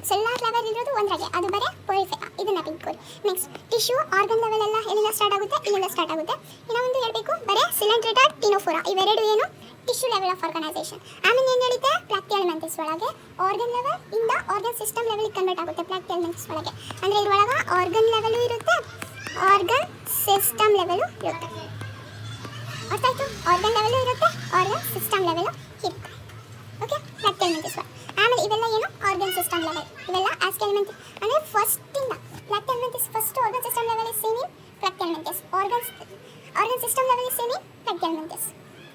[SPEAKER 1] Cellular level ಇರೋದು ಒಂದ್ರಾಗೆ, ಅದು ಬರೀ ಪೊರಿಫೆರಾ. ಇದನ್ನ ಬಿಟ್ಕೊಳ್ಳಿ. ನೆಕ್ಸ್ಟ್ ಟಿಶ್ಯೂ, ಆರ್ಗನ್ ಲೆವೆಲ್ ಎಲ್ಲ ಎಲ್ಲಿಂದ ಸ್ಟಾರ್ಟ್ ಆಗುತ್ತೆ, ಇಲ್ಲಿಂದ ಸ್ಟಾರ್ಟ್ ಆಗುತ್ತೆ. ಇನ್ನೂ ಒಂದು ಹೇಳಬೇಕು, ಬರೀ ಸಿಲೆಂಟ್ರಿಟಾ, ಟೀನೋಫೋರಾ ಇವೆರಡು ಏನು ಟಿಶ್ಯೂ ಲೆವೆಲ್ ಆಫ್ ಆರ್ಗನೈಸೇಷನ್. ಆಮೇಲೆ ಏನು ಹೇಳಿದೆ, ಪ್ಲಾಕ್ಟಿಯಲ್ಮೆಂಥಿಸ್ ಒಳಗೆ ಆರ್ಗನ್ ಲೆವೆಲ್ ಇಂದ ಆರ್ಗನ್ ಸಿಸ್ಟಮ್ ಲೆವೆಲ್ಗೆ ಕನ್ವರ್ಟ್ ಆಗುತ್ತೆ. ಪ್ಲಾಕ್ಟಿಯಲ್ಮೆಂಥಿಸ್ ಒಳಗೆ ಅಂದರೆ ಇದ್ರೊಳಗೆ ಆರ್ಗನ್ ಲೆವೆಲು ಇರುತ್ತೆ, ಆರ್ಗನ್ ಸಿಸ್ಟಮ್ ಲೆವೆಲು ಇರುತ್ತೆ. ಅರ್ಥ ಆಯಿತು, ಆರ್ಗನ್ ಲೆವೆಲು ಇರುತ್ತೆ, ಆರ್ಗನ್ ಸಿಸ್ಟಮ್ ಲೆವೆಲು ಇರುತ್ತೆ. ಓಕೆ, ಪ್ಲಾಕ್ಟಿಯಲ್ಮೆಂಥಿಸ್ ಒಳಗೆ. ಆಮೇಲೆ ಇವೆಲ್ಲ ಏನು, ಆರ್ಗನ್ ಸಿಸ್ಟಮ್ ಲೆವೆಲ್. ಇವೆಲ್ಲ ಆಸ್ಕೆಲ್ಮೆಂಥಿಸ್ ಅಂದರೆ ಫಸ್ಟಿಂದ platyhelminthes first organ system level is same in platyhelminthes. Organ system level is same in platyhelminthes.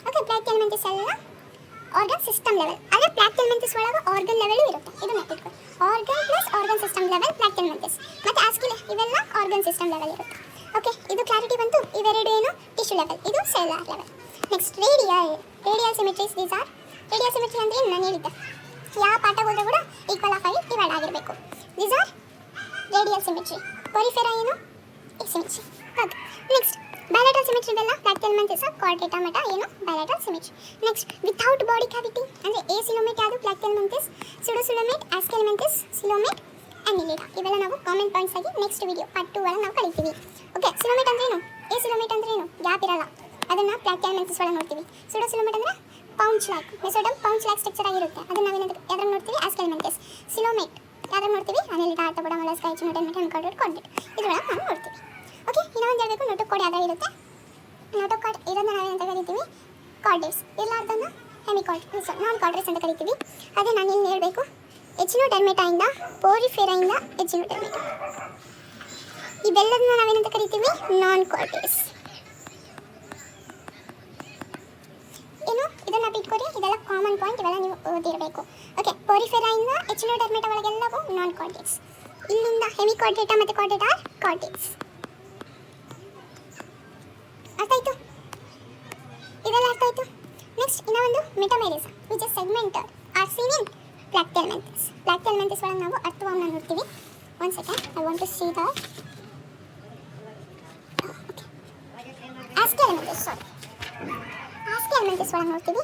[SPEAKER 1] Okay, platyhelminthes ಎಲ್ಲ ಆರ್ಗನ್ ಸಿಸ್ಟಮ್ ಲೆವೆಲ್. ಅದೇ ಪ್ಲಾಕ್ಟಿಯಲ್ಮೆಂಥಿಸ್ ಒಳಗೆ ಆರ್ಗನ್ ಲೆವೆಲು ಇರುತ್ತೆ. ಇದನ್ನ ಇಟ್ಕೊಳ್ಳಿ, organ plus organ system level platyhelminthes. ಮತ್ತು ಆಸ್ಕಿಲೆ ಇವೆಲ್ಲ ಆರ್ಗನ್ ಸಿಸ್ಟಮ್ ಲೆವೆಲ್ ಇರುತ್ತೆ. ಓಕೆ, ಇದು ಕ್ಲಾರಿಟಿ ಬಂತು. ಇವೆರಡು ಏನು, ಟಿಶ್ಯೂ ಲೆವೆಲ್, ಇದು cellular level. Next radial symmetries. These are radial symmetry ಅಂದರೆ ಏನು ನಾನು ಹೇಳಿದ್ದೆ, ಯಾವ ಪಾಠ ಹೋದರೂ ಕೂಡ ಈಕ್ವಲ್ ಆಫ್ ಆಗಿ ಡಿವೈಡ್ ಆಗಿರಬೇಕು. These are radial symmetry. Porifera ಏನು, symmetry. Okay, next bilateral symmetry ಇವೆಲ್ಲ ಪ್ಲಾಕ್ಟಿಯಲ್ಮೆಂಥಿಸ್, ಕಾರ್ಡೇಟಾ, ಮೆಟಾ ಏನು bilateral symmetry. Next without body cavity ಅಂದರೆ ಎಸಿಲೋಮೇಟ್ ಯಾವುದು, ಪ್ಲಾಕ್ಟಿಯಲ್ಮೆಂಥಿಸ್, ಸುಡೋಸಿಲೋಮೇಟ್, ಆಸ್ಕೆಲ್ಮೆಂಥಿಸ್, ಸಿಲೋಮೇಟ್, ಅನಿಲಿಡಾ. ಇವೆಲ್ಲ ನಾವು ಕಾಮೆಂಟ್ ಪಾಯಿಂಟ್ಸ್ ಆಗಿ ನೆಕ್ಸ್ಟ್ ವಿಡಿಯೋ ಪಾರ್ಟ್ 2 ಒಳಗೆ ನಾವು ಕಲಿತೀವಿ. ಓಕೆ, ಸಿಲೋಮೇಟ್ ಅಂದ್ರೆ ಏನು, ಎಸಿಲೋಮೇಟ್ ಅಂದ್ರೆ ಏನು, ಗ್ಯಾಪ್ ಇರಲ್ಲ, ಅದನ್ನು ಪ್ಲಾಕ್ಟಿಯಲ್ಮೆಂಥಿಸ್ ಒಳಗೆ ನೋಡ್ತೀವಿ. ಸುಡೋಸಿಲೋಮೇಟ್ ಅಂದರೆ ಪೌಂಚ್ ಲೈಕ್, ಮೆಸೋಡಮ್ ಪೌಂಚ್ ಲೈಕ್ ಸ್ಟ್ರಕ್ಚರ್ ಆಗಿರುತ್ತೆ. ಅದನ್ನು ಯಾವ್ದ್ರಾಗ ನೋಡ್ತೀವಿ, ಆಸ್ಕೆಲ್ಮೆಂಥಿಸ್. ಸಿಲೋಮೇಟ್ ಯಾವ್ದ್ರಾಗ ನೋಡ್ತೀವಿ, ಅನಿಲಿಡಾ, ಆರ್ಥೋಪೋಡಾ, ಮೊಲಸ್ಕಾ, ಎಚಿನೋಡರ್ಮೆಟಾ, ಹೆಮಿಕಾರ್ಡೇಟ್, ಕಾರ್ಡೇಟ್. ಇದ್ರೊಳಗೆ ನಾವು ನೋಡ್ತೀವಿ. ಓಕೆ, ಇನ್ನೂ ಒಂದು ಹೇಳಬೇಕು, ನೋಟೋಕಾರ್ಡ್ ಯಾವ್ದ್ರಾಗ ಇರುತ್ತೆ, ನೋಟೋಕಾರ್ಡ್ ಇರೋದನ್ನ ನಾವೇನಂತ ಕರಿತೀವಿ, ಕಾರ್ಡೇಟ್ಸ್. ಇರ್ಲಾರ್ದನ್ನ ಹೆಮಿಕಾರ್ಡೇಟ್ಸ್, ನಾನ್ ಕಾರ್ಡೇಟ್ಸ್ ಅಂತ ಕರಿತೀವಿ. ಅದೇ ನಾನು ಇಲ್ಲಿ ಹೇಳಬೇಕು, ಎಚಿನೋಡರ್ಮೆಟಾಯಿಂದ ಪೊರಿಫೆರಾಯಿಂದ ಎಚಿನೋಡರ್ಮೆಟಾ ಇವೆಲ್ಲದನ್ನ ನಾವೇನಂತ ಕರಿತೀವಿ, ನಾನ್ ಕಾರ್ಡೇಟ್ಸ್. ಏನು, ಇದನ್ನ ಬಿಟ್ಕೊಡಿ, ಇದೆಲ್ಲ ಕಾಮನ್ ಪಾಯಿಂಟ್, ಇವೆಲ್ಲ ನೀವು ಓದಿರಬೇಕು. ಓಕೆ, ಪೊರಿಫೆರಾಯಿಂದ ಎಚಿನೋಡರ್ಮೆಟಾ ಒಳಗೆಲ್ಲವೂ ನಾನ್ ಕಾರ್ಡೇಟ್ಸ್. ಇಲ್ಲಿಂದ ಹೆಮಿಕಾರ್ಡೇಟಾ ಮತ್ತು ಕಾರ್ಡೇಟ್ ಆರ್ ಕಾರ್ಡೇಟ್ಸ್. ಅರ್ಥ ಆಯಿತು, ಇದೆಲ್ಲ ಅರ್ಥ ಆಯಿತು. ನೆಕ್ಸ್ಟ್ ಇನ್ನೂ ಒಂದು metamerism which is segmented are seen in platyhelminthes. Platyhelminthes ಒಳಗೆ ನಾವು ಅರ್ಥವನ್ನು ನೋಡ್ತೀವಿ. One second, I want to see that. Aschelminthes ಒಳಗೆ ನೋಡ್ತೀವಿ.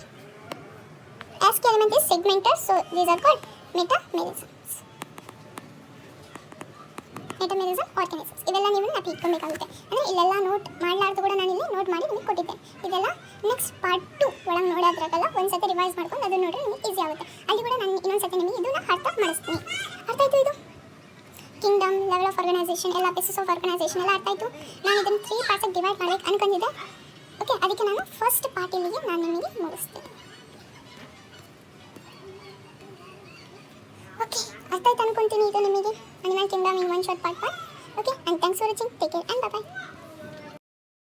[SPEAKER 1] Aschelminthes segmented, so these are called metamerisms. Metamerism organisms ಇವೆಲ್ಲ ನೀವು ನಾವು ಇಟ್ಕೊಬೇಕಾಗುತ್ತೆ. ಅಂದರೆ ಇಲ್ಲೆಲ್ಲ ನೋಟ್ ಮಾಡಲಾರ್ದು ಕೂಡ ನಾನು ಇಲ್ಲಿ ನೋಟ್ ಮಾಡಿ ನಿಮಗೆ ಕೊಟ್ಟಿದ್ದೆ. ಇದೆಲ್ಲ ನೆಕ್ಸ್ಟ್ ಪಾರ್ಟ್ 2 ಒಳಗೆ ನೋಡೋದ್ರಾಗಲ್ಲ, ಒಂದು ಸತಿ ರಿವೈಸ್ ಮಾಡ್ಕೊಂಡು ಅದನ್ನು ನೋಡಿದ್ರೆ ನಿಮಗೆ ಈಸಿ ಆಗುತ್ತೆ. ಅಲ್ಲಿ ಕೂಡ ನಾನು ಇನ್ನೊಂದು ಸತಿ ನಿಮಗೆ ಇದನ್ನು ಅರ್ಥ ಮಾಡಿಸ್ತೀನಿ. ಅರ್ಥ ಆಯಿತು, ಇದು ಕಿಂಗ್ಡಮ್, ಲೆವೆಲ್ ಆಫ್ ಆರ್ಗನೈಸೇಷನ್, ಎಲ್ಲ ಬೇಸಿಸ್ ಆಫ್ ಆರ್ಗನೈಸೇಷನ್ ಎಲ್ಲ ಅರ್ಥ ಆಯಿತು. ನಾನು ಇದನ್ನು 3 ಪಾರ್ಟ್ಸಾಗಿ ಡಿವೈಡ್ ಮಾಡಬೇಕು ಅನ್ಕೊಂಡಿದ್ದೆ. ಓಕೆ, ಅದಕ್ಕೆ ನಾನು ಫಸ್ಟ್ ಪಾರ್ಟ್ ಇಲ್ಲಿಗೆ ನಾನು ನಿಮಗೆ ಮುಗಿಸ್ತೀನಿ. ಅರ್ಥ ಆಯ್ತು ಅನ್ಕೊಂತೀನಿ ಇದು ನಿಮಗೆ animal kingdom in one short part 1. Okay, and thanks for watching. Take care and bye bye.